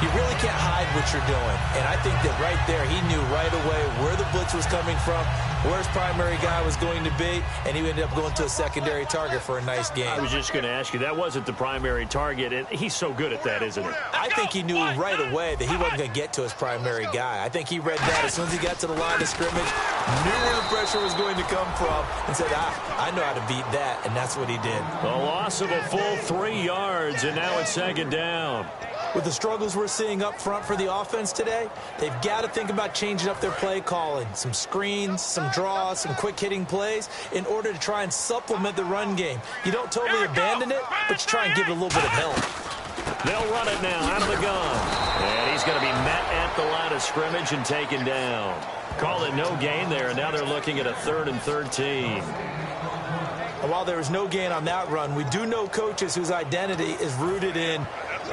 you really can't hide what you're doing. And I think that right there, he knew right away where the blitz was coming from, where his primary guy was going to be, and he ended up going to a secondary target for a nice game. I was just going to ask you, that wasn't the primary target, and he's so good at that, isn't he? I think he knew right away that he wasn't going to get to his primary guy. I think he read that as soon as he got to the line of scrimmage, knew where the pressure was going to come from, and said, I know how to beat that, and that's what he did. A loss of a full 3 yards, and now it's second down. With the struggles we're seeing up front for the offense today, they've got to think about changing up their play calling. Some screens, some draws, some quick-hitting plays in order to try and supplement the run game. You don't totally abandon it, but you try and give it a little bit of help. They'll run it now out of the gun. And he's going to be met at the line of scrimmage and taken down. Call it no gain there, and now they're looking at a 3rd and 13. And while there was no gain on that run, we do know coaches whose identity is rooted in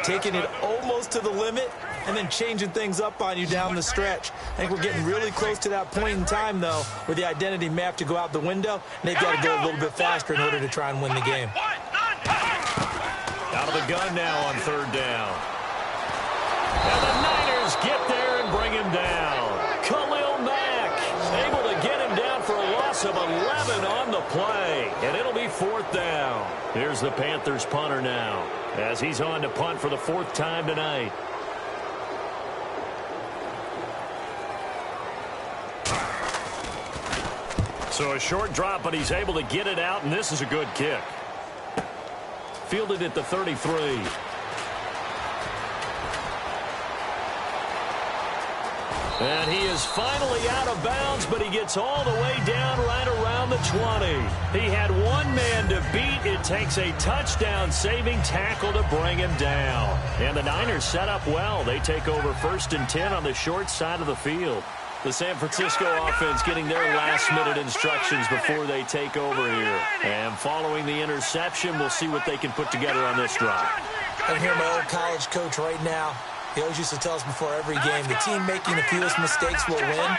taking it almost to the limit and then changing things up on you down the stretch. I think we're getting really close to that point in time, though, where the identity may have to go out the window, and they've got to go a little bit faster in order to try and win the game. Out of the gun now on 3rd down. And the Niners get there and bring him down. Khalil Mack able to get him down for a loss of 11 on the play, and it'll be 4th down. Here's the Panthers punter now, as he's on to punt for the 4th time tonight. So a short drop, but he's able to get it out, and this is a good kick. Fielded at the 33. And he is finally out of bounds, but he gets all the way down right around the 20. He had one man to beat. It takes a touchdown-saving tackle to bring him down. And the Niners set up well. They take over 1st and 10 on the short side of the field. The San Francisco offense getting their last-minute instructions before they take over here. And following the interception, we'll see what they can put together on this drive. I can hear my old college coach right now. He always used to tell us before every game, the team making the fewest mistakes will win.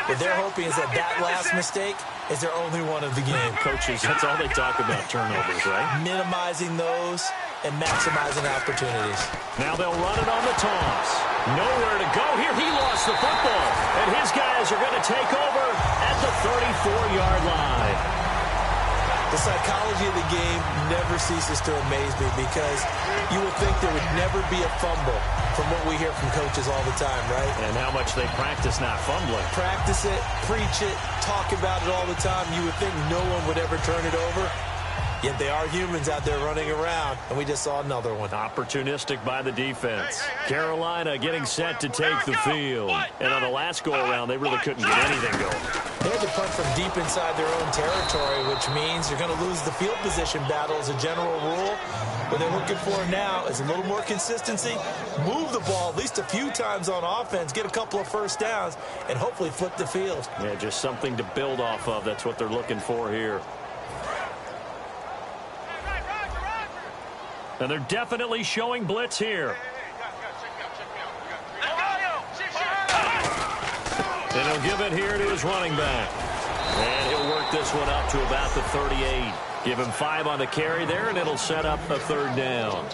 What they're hoping is that last mistake is their only one of the game. Coaches, that's all they talk about, turnovers, right? Minimizing those and maximizing opportunities. Now they'll run it on the toss. Nowhere to go here. He lost the football. And his guys are going to take over at the 34-yard line. The psychology of the game never ceases to amaze me because you would think there would never be a fumble from what we hear from coaches all the time, right? And how much they practice not fumbling. Practice it, preach it, talk about it all the time. You would think no one would ever turn it over. Yet they are humans out there running around, and we just saw another one. Opportunistic by the defense. Carolina getting set to take the field. And on the last go-around, they really couldn't get anything going. They had to punt from deep inside their own territory, which means you're going to lose the field position battle as a general rule. What they're looking for now is a little more consistency, move the ball at least a few times on offense, get a couple of first downs, and hopefully flip the field. Yeah, just something to build off of. That's what they're looking for here. And they're definitely showing blitz here. And he'll give it here to his running back. And he'll work this one up to about the 38. Give him 5 on the carry there, and it'll set up a 3rd down.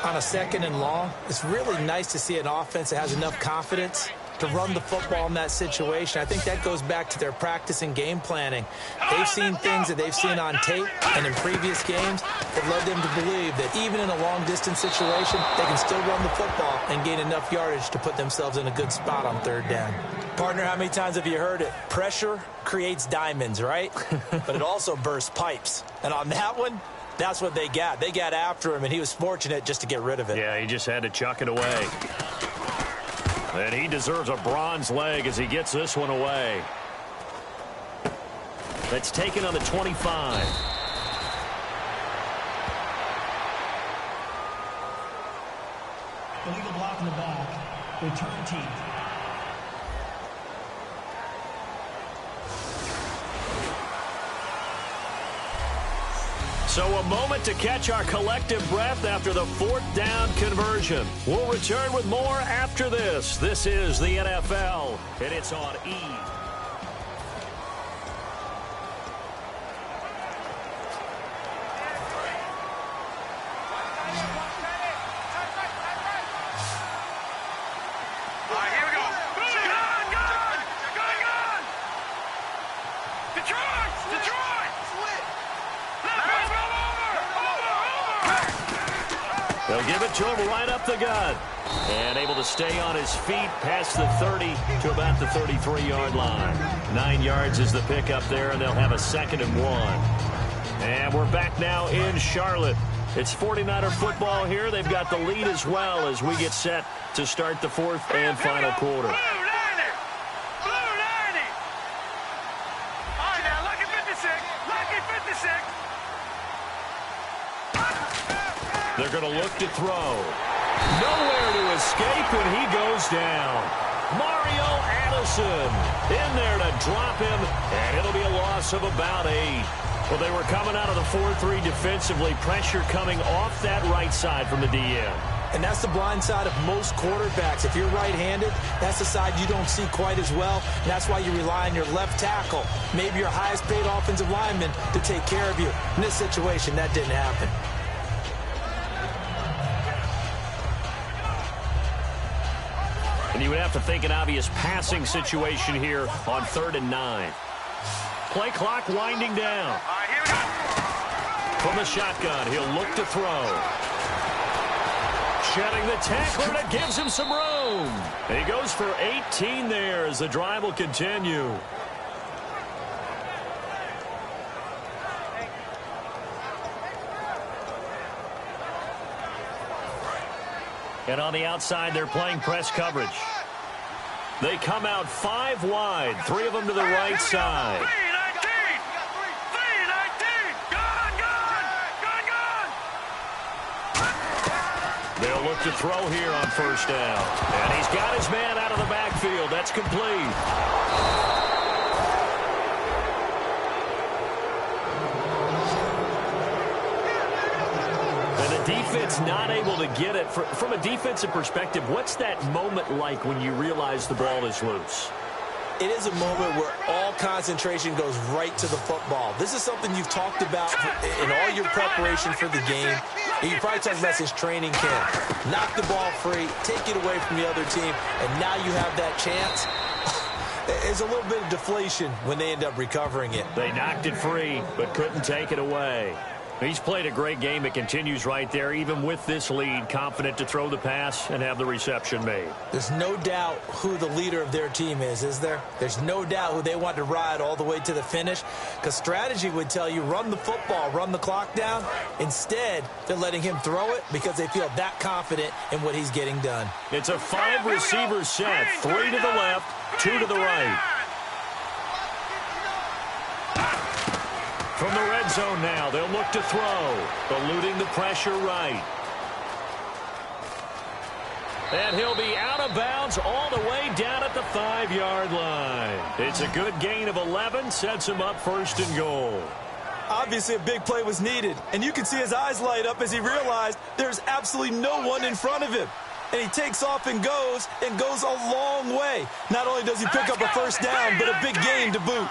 On a 2nd and long, it's really nice to see an offense that has enough confidence to run the football in that situation. I think that goes back to their practice and game planning. They've seen things that they've seen on tape and in previous games that led them to believe that even in a long-distance situation, they can still run the football and gain enough yardage to put themselves in a good spot on 3rd down. Partner, how many times have you heard it? Pressure creates diamonds, right? But it also bursts pipes. And on that one, that's what they got. They got after him, and he was fortunate just to get rid of it. Yeah, he just had to chuck it away. And he deserves a bronze leg as he gets this one away. That's taken on the 25. Illegal block in the back. Return team. So a moment to catch our collective breath after the 4th down conversion. We'll return with more after this. This is the NFL, and it's on E! They'll give it to him right up the gut. And able to stay on his feet past the 30 to about the 33-yard line. 9 yards is the pickup there, and they'll have a 2nd and 1. And we're back now in Charlotte. It's 49er football here. They've got the lead as well as we get set to start the 4th and final quarter. Blue 90! Blue 90! All right, now, lucky 56. Lucky 56. They're going to look to throw. Nowhere to escape, and he goes down. Mario Addison in there to drop him, and it'll be a loss of about 8. Well, they were coming out of the 4-3 defensively. Pressure coming off that right side from the DM. And that's the blind side of most quarterbacks. If you're right-handed, that's the side you don't see quite as well. And that's why you rely on your left tackle, maybe your highest-paid offensive lineman, to take care of you. In this situation, that didn't happen. And you would have to think an obvious passing situation here on 3rd and 9. Play clock winding down. All right, here we go. From the shotgun, he'll look to throw. Shedding the tackler, and it gives him some room. And he goes for 18 there as the drive will continue. And on the outside, they're playing press coverage. They come out 5 wide, 3 of them to the right side. 3-19! 3-19! Gone! They'll look to throw here on 1st down. And he's got his man out of the backfield. That's complete. Defense not able to get it. From a defensive perspective, what's that moment like when you realize the ball is loose? It is a moment where all concentration goes right to the football. This is something you've talked about in all your preparation for the game. And you probably talked about this training camp. Knock the ball free, take it away from the other team, and now you have that chance. There's a little bit of deflation when they end up recovering it. They knocked it free, but couldn't take it away. He's played a great game. It continues right there, even with this lead, confident to throw the pass and have the reception made. There's no doubt who the leader of their team is there? There's no doubt who they want to ride all the way to the finish, because strategy would tell you run the football, run the clock down. Instead, they're letting him throw it because they feel that confident in what he's getting done. It's a 5-receiver set, 3 to the left, 2 to the right. From the red zone now, they'll look to throw, eluding the pressure right. And he'll be out of bounds all the way down at the 5-yard line. It's a good gain of 11, sets him up 1st and goal. Obviously, a big play was needed, and you can see his eyes light up as he realized there's absolutely no one in front of him. And he takes off and goes a long way. Not only does he pick up a 1st down, but a big gain to boot.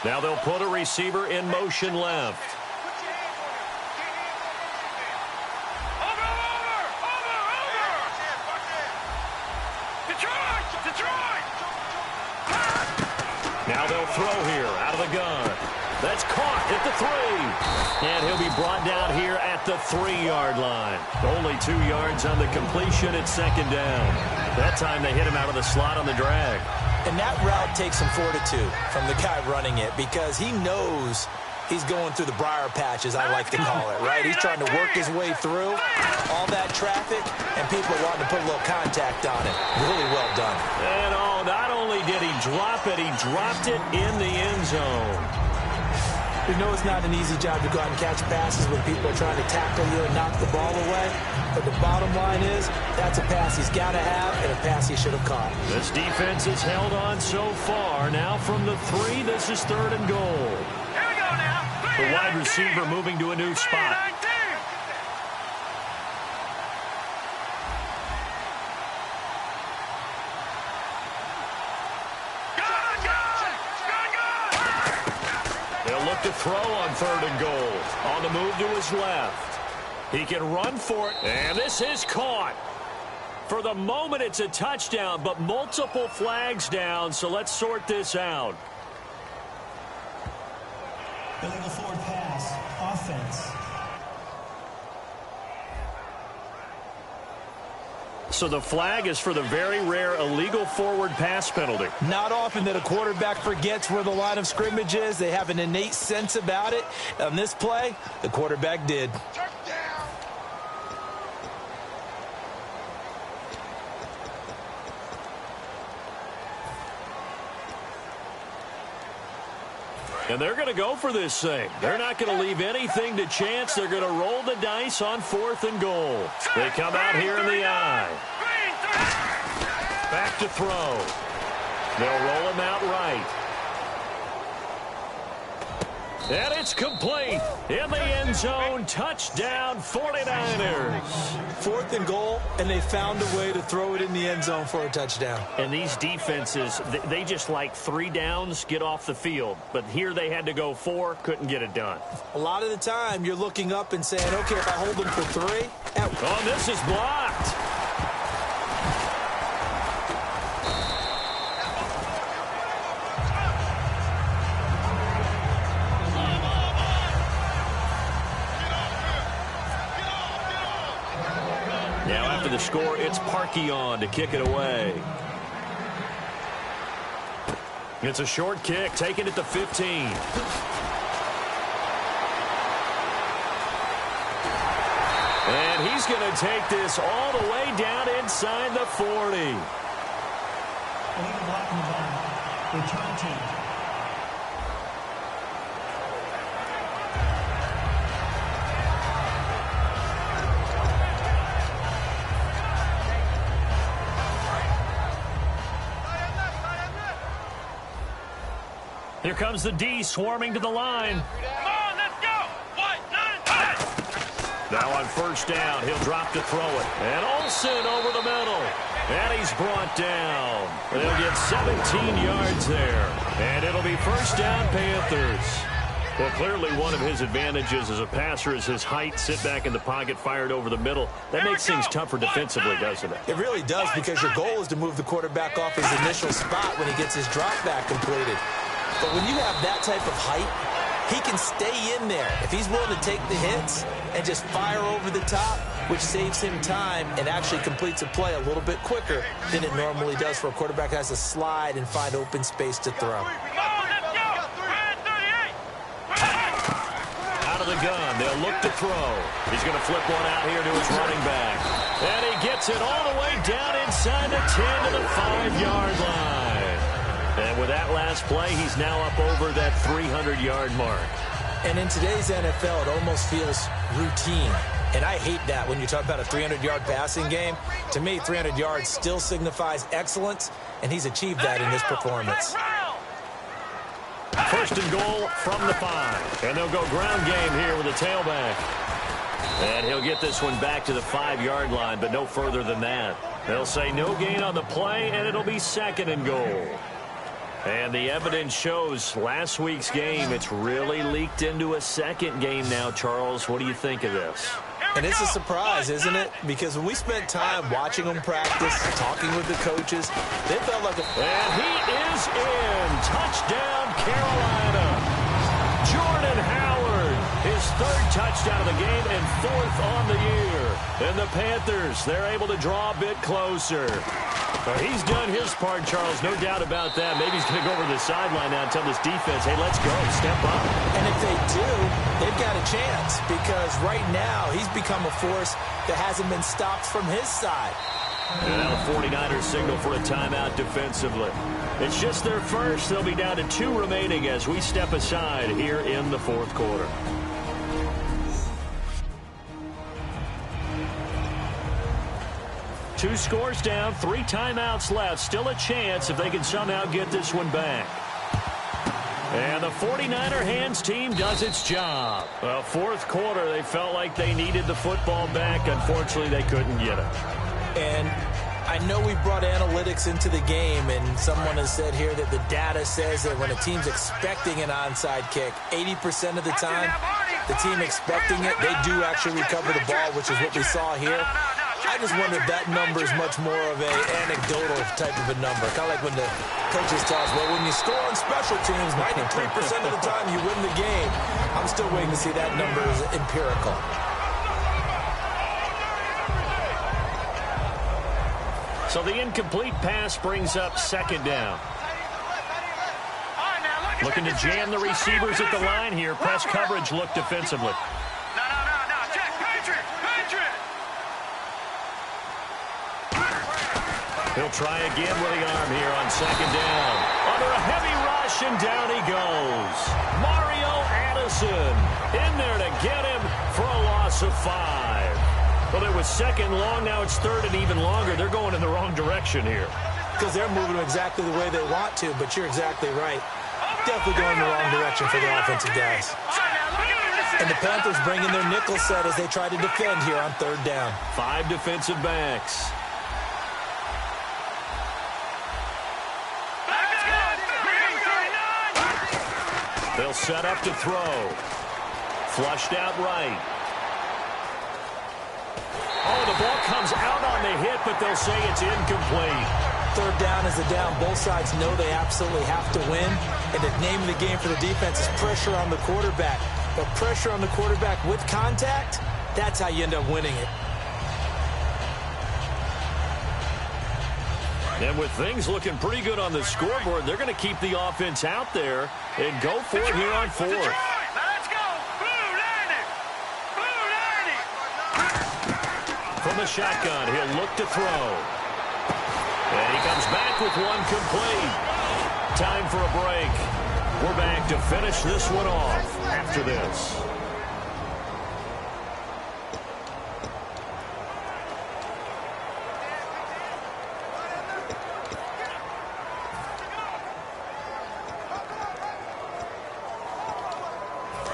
Now they'll put a receiver in motion left. Over! Detroit! Now they'll throw here out of the gun. That's caught at the 3. And he'll be brought down here at the 3-yard line. Only 2 yards on the completion at 2nd down. That time they hit him out of the slot on the drag. And that route takes some fortitude from the guy running it, because he knows he's going through the briar patch, as I like to call it, right? He's trying to work his way through all that traffic, and people wanting to put a little contact on it. Really well done. And not only did he drop it, he dropped it in the end zone. We know it's not an easy job to go out and catch passes when people are trying to tackle you and knock the ball away. But the bottom line is, that's a pass he's got to have and a pass he should have caught. This defense has held on so far. Now from the 3, this is 3rd and goal. Here we go now. The wide receiver moving to a new spot. They'll look to throw on 3rd and goal. On the move to his left. He can run for it, and this is caught. For the moment, it's a touchdown, but multiple flags down, so let's sort this out. Illegal forward pass, offense. So the flag is for the very rare illegal forward pass penalty. Not often that a quarterback forgets where the line of scrimmage is. They have an innate sense about it. On this play, the quarterback did. And they're going to go for this thing. They're not going to leave anything to chance. They're going to roll the dice on 4th and goal. They come out here in the I. Back to throw. They'll roll him out right. And it's complete. In the end zone, touchdown 49ers. 4th and goal, and they found a way to throw it in the end zone for a touchdown. And these defenses, they just like 3 downs, get off the field. But here they had to go 4, couldn't get it done. A lot of the time, you're looking up and saying, okay, if I hold them for 3. Oh, this is blocked. The score, it's Parkey on to kick it away. It's a short kick, taken at the 15. And he's going to take this all the way down inside the 40. Illegal block in the back. Return team. Here comes the D swarming to the line. Come on, let's go. 1, 9, 10. Now on 1st down, he'll drop to throw it. And Olsen over the middle. And he's brought down. They'll get 17 yards there. And it'll be 1st down, Panthers. Well, clearly one of his advantages as a passer is his height. Sit back in the pocket, fired over the middle. That makes things tougher defensively, doesn't it? It really does, because your goal is to move the quarterback off his initial spot when he gets his drop back completed. But when you have that type of height, he can stay in there. If he's willing to take the hits and just fire over the top, which saves him time and actually completes a play a little bit quicker than it normally does for a quarterback that has to slide and find open space to throw. Come on, let's go. 38. Out of the gun, they'll look to throw. He's going to flip one out here to his running back. And he gets it all the way down inside the 10 to the 5-yard line. And with that last play, he's now up over that 300-yard mark. And in today's NFL, it almost feels routine. And I hate that when you talk about a 300-yard passing game. To me, 300 yards still signifies excellence, and he's achieved that in this performance. 1st and goal from the 5. And they'll go ground game here with a tailback. And he'll get this one back to the 5-yard line, but no further than that. They'll say no gain on the play, and it'll be 2nd and goal. And the evidence shows last week's game, it's really leaked into a 2nd game now, Charles. What do you think of this? And it's a surprise, isn't it? Because when we spent time watching them practice, talking with the coaches, they felt like And he is in. Touchdown, Carolina. Jordan Howard, his 3rd touchdown of the game and 4th on the year. And the Panthers, they're able to draw a bit closer. He's done his part, Charles, no doubt about that. Maybe he's going to go over to the sideline now and tell this defense, hey, let's go, step up. And if they do, they've got a chance, because right now he's become a force that hasn't been stopped from his side. And now the 49ers signal for a timeout defensively. It's just their first. They'll be down to 2 remaining as we step aside here in the 4th quarter. Two scores down, 3 timeouts left. Still a chance if they can somehow get this one back. And the 49er hands team does its job. Well, 4th quarter, they felt like they needed the football back. Unfortunately, they couldn't get it. And I know we brought analytics into the game, and someone has said here that the data says that when a team's expecting an onside kick, 80% of the time, the team expecting it, they do actually recover the ball, which is what we saw here. I just wonder if that number is much more of an anecdotal type of a number. Kind of like when the coaches tell us, well, when you score on special teams, 93% of the time you win the game. I'm still waiting to see that number is empirical. So the incomplete pass brings up second down. Looking to jam the receivers at the line here. Press coverage look defensively. No. Check. Patriot. He'll try again with the arm here on second down. Under a heavy rush, and down he goes. Mario Addison in there to get him for a loss of 5. Well, it was second long. Now it's third and even longer. They're going in the wrong direction here. Because they're moving exactly the way they want to, but you're exactly right. Definitely going in the wrong direction for the offensive guys. And the Panthers bring in their nickel set as they try to defend here on third down. 5 defensive backs. They'll set up to throw. Flushed out right. Oh, the ball comes out on the hit, but they'll say it's incomplete. Third down is a down. Both sides know they absolutely have to win. And the name of the game for the defense is pressure on the quarterback. But pressure on the quarterback with contact, that's how you end up winning it. And with things looking pretty good on the scoreboard, they're going to keep the offense out there and go for it here on fourth. Let's go. Blue 90. From the shotgun, he'll look to throw. And he comes back with one complete. Time for a break. We're back to finish this one off after this.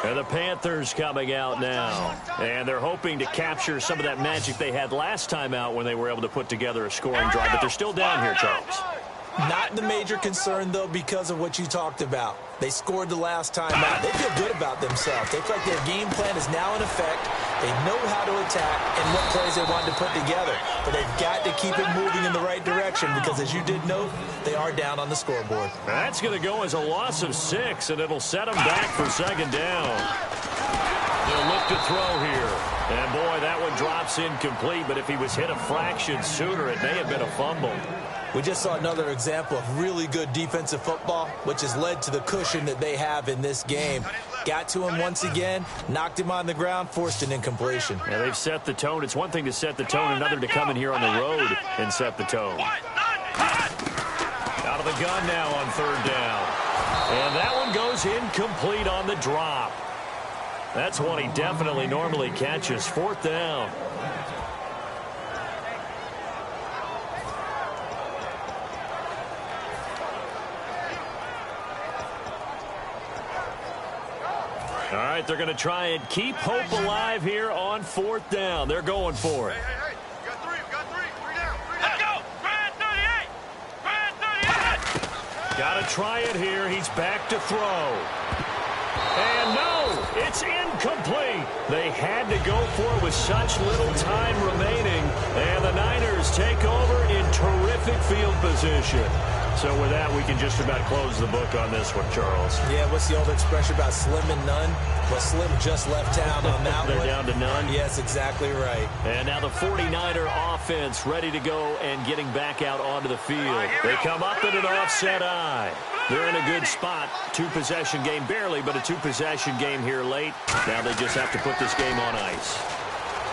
And the Panthers coming out now. And they're hoping to capture some of that magic they had last time out when they were able to put together a scoring drive. But they're still down here, Charles. Not the major concern, though, because of what you talked about. They scored the last time out. They feel good about themselves. They feel like their game plan is now in effect. They know how to attack and what plays they want to put together. But they've got to keep it moving in the right direction because, as you did note, they are down on the scoreboard. That's going to go as a loss of 6, and it'll set them back for second down. They'll look to throw here. And, boy, that one drops incomplete. But if he was hit a fraction sooner, it may have been a fumble. We just saw another example of really good defensive football, which has led to the cushion that they have in this game. Got to him once again, knocked him on the ground, forced an incompletion. Yeah, they've set the tone. It's one thing to set the tone, another to come in here on the road and set the tone. Out of the gun now on third down. And that one goes incomplete on the drop. That's one he definitely normally catches. Fourth down. All right, they're going to try and keep hope alive here on fourth down. They're going for it. Hey, we got three down. Let's go. Brad 38. Brad 38. Got to try it here. He's back to throw. And no, it's incomplete. They had to go for it with such little time remaining. And the Niners take over in terrific field position. So with that, we can just about close the book on this one, Charles. Yeah, what's the old expression about slim and none? Well, Slim just left town on that They're one. down to none. Yes, exactly right. And now the 49er offense ready to go and getting back out onto the field. They come up in an offset eye. They're in a good spot. Two-possession game, barely, but a two-possession game here late. Now they just have to put this game on ice.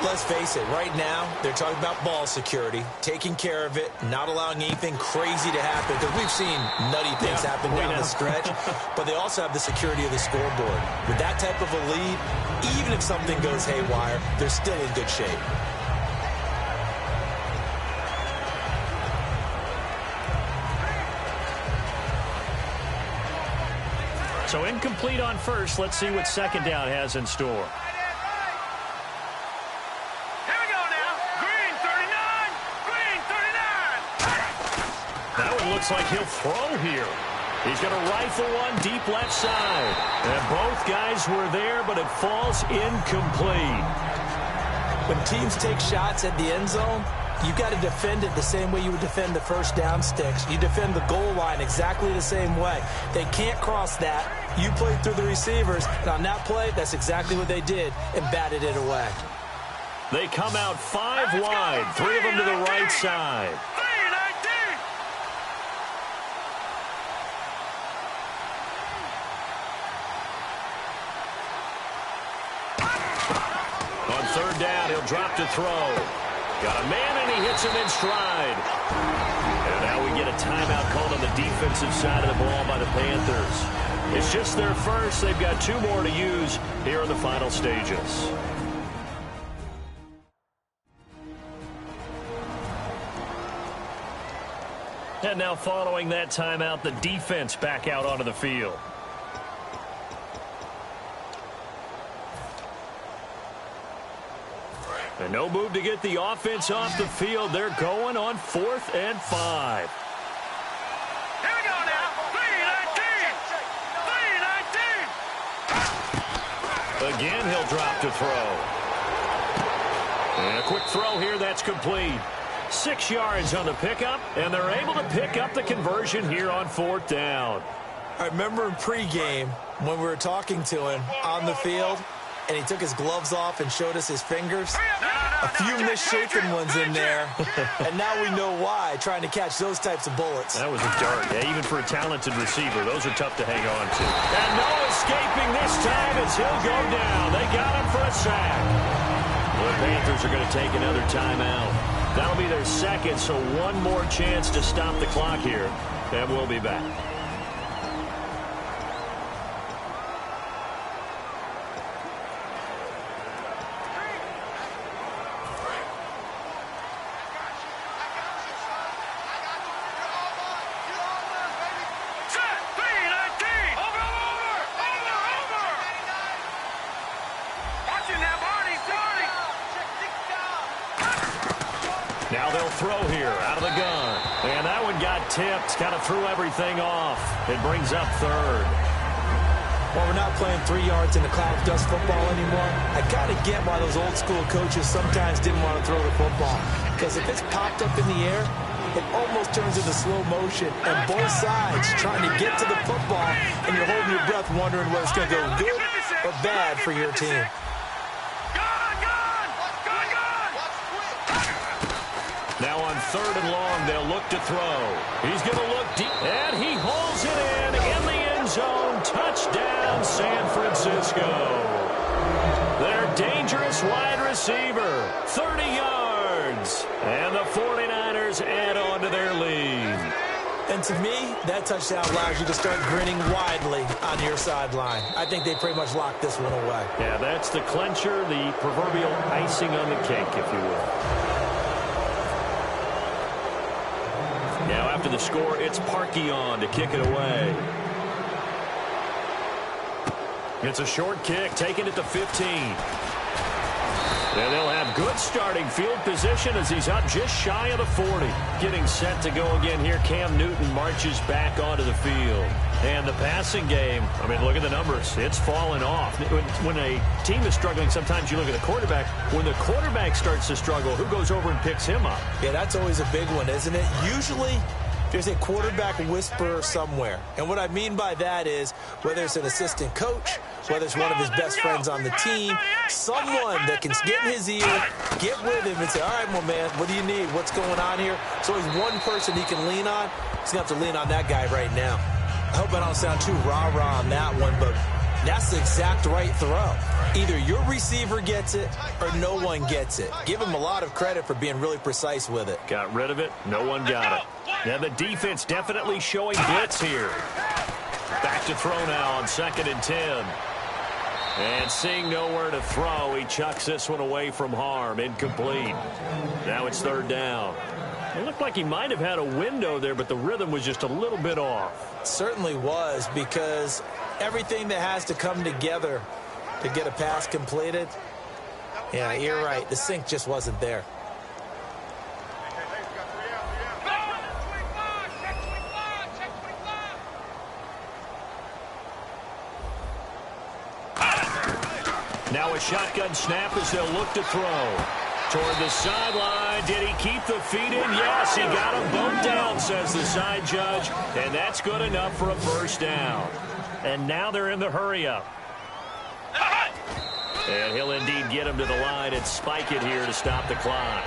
Let's face it, right now, they're talking about ball security, taking care of it, not allowing anything crazy to happen, because we've seen nutty things happen down the stretch, but they also have the security of the scoreboard. With that type of a lead, even if something goes haywire, they're still in good shape. So incomplete on first. Let's see what second down has in store. Looks like he'll throw here. He's going to rifle one deep left side. And both guys were there, but it falls incomplete. When teams take shots at the end zone, you got to defend it the same way you would defend the first down sticks. You defend the goal line exactly the same way. They can't cross that. You played through the receivers, and on that play, that's exactly what they did and batted it away. They come out 5 wide, 3 of them to the right side. third down. He'll drop to throw. Got a man, and he hits him in stride. And now we get a timeout called on the defensive side of the ball by the Panthers. It's just their first. They've got 2 more to use here in the final stages. And now following that timeout, the defense back out onto the field. And no move to get the offense off the field. They're going on 4th and 5. Here we go now. 3-19. 3-19. Again, he'll drop to throw. And a quick throw here, that's complete. 6 yards on the pickup, and they're able to pick up the conversion here on 4th down. I remember in pregame when we were talking to him on the field, and he took his gloves off and showed us his fingers. A few misshapen ones in there, and now we know why, trying to catch those types of bullets. That was a dart. Yeah, even for a talented receiver, those are tough to hang on to. And no escaping this time as he'll go down. They got him for a sack. The Panthers are going to take another timeout. That'll be their second, so one more chance to stop the clock here, and we'll be back. Now they'll throw here out of the gun. And that one got tipped, kind of threw everything off. It brings up 3rd. Well, we're not playing 3 yards in a cloud of dust football anymore. I kind of get why those old school coaches sometimes didn't want to throw the football. Because if it's popped up in the air, it almost turns into slow motion. And both sides trying to get to the football, and you're holding your breath wondering whether it's going to go good or bad for your team. Now on 3rd and long, they'll look to throw. He's going to look deep, and he hauls it in the end zone. Touchdown, San Francisco. Their dangerous wide receiver, 30 yards. And the 49ers add on to their lead. And to me, that touchdown allows you to start grinning widely on your sideline. I think they pretty much locked this one away. Yeah, that's the clincher, the proverbial icing on the cake, if you will. Now after the score, it's Parkey on to kick it away. It's a short kick, taken at the 15. And they'll have good starting field position as he's up just shy of the 40. Getting set to go again here, Cam Newton marches back onto the field. And the passing game, I mean, look at the numbers. It's fallen off. When a team is struggling, sometimes you look at the quarterback. When the quarterback starts to struggle, who goes over and picks him up? Yeah, that's always a big one, isn't it? Usually, there's a quarterback whisperer somewhere. And what I mean by that is whether it's an assistant coach, whether it's one of his best friends on the team, someone that can get in his ear, get with him and say, all right, well, man, what do you need? What's going on here? So he's one person he can lean on. He's going to have to lean on that guy right now. I hope I don't sound too rah-rah on that one, but that's the exact right throw. Either your receiver gets it or no one gets it. Give him a lot of credit for being really precise with it. Got rid of it. No one got it. Now the defense definitely showing blitz here. Back to throw now on 2nd and 10. And seeing nowhere to throw, he chucks this one away from harm. Incomplete. Now it's 3rd down. It looked like he might have had a window there, but the rhythm was just a little bit off. It certainly was, because everything that has to come together to get a pass completed, yeah, you're right. The sync just wasn't there. Now a shotgun snap as they'll look to throw. Toward the sideline. Did he keep the feet in? Yes, he got them both down, says the side judge. And that's good enough for a first down. And now they're in the hurry-up. And he'll indeed get him to the line and spike it here to stop the clock.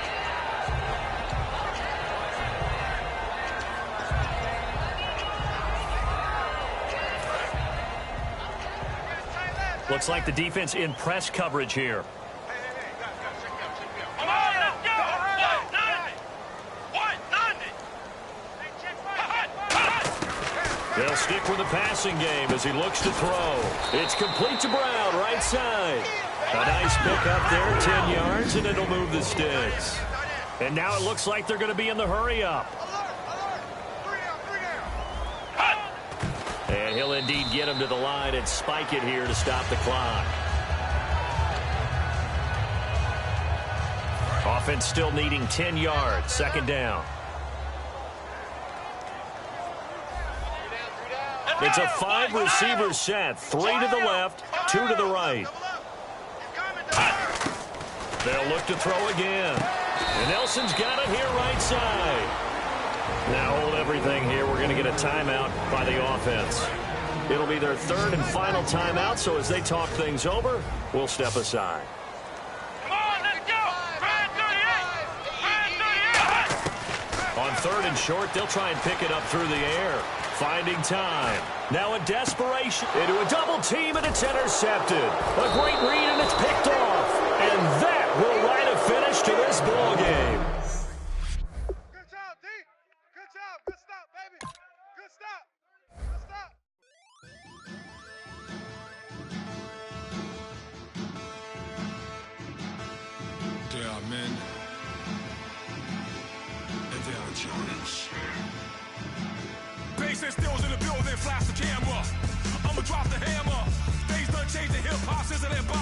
Looks like the defense in press coverage here. They'll stick with the passing game as he looks to throw. It's complete to Brown, right side. A nice pick up there, 10 yards, and it'll move the sticks. And now it looks like they're going to be in the hurry-up. And he'll indeed get him to the line and spike it here to stop the clock. Offense still needing 10 yards, second down. It's a 5-receiver set, 3 to the left, 2 to the right. They'll look to throw again. And Nelson's got it here right side. Now hold everything here. We're going to get a timeout by the offense. It'll be their third and final timeout, so as they talk things over, we'll step aside. Come on, let's go! Brand 38! On third and short, they'll try and pick it up through the air. Finding time. Now in desperation, into a double team, and it's intercepted. A great read, and it's picked off. And that will write a finish to this ball game. Good job, D! Good job! Good stop, baby! Good stop! Good stop! There are men, and there are giants. Bass and stills in the building, flash the camera. I'ma drop the hammer. Things done changed, the hip-hop, scissor and bop.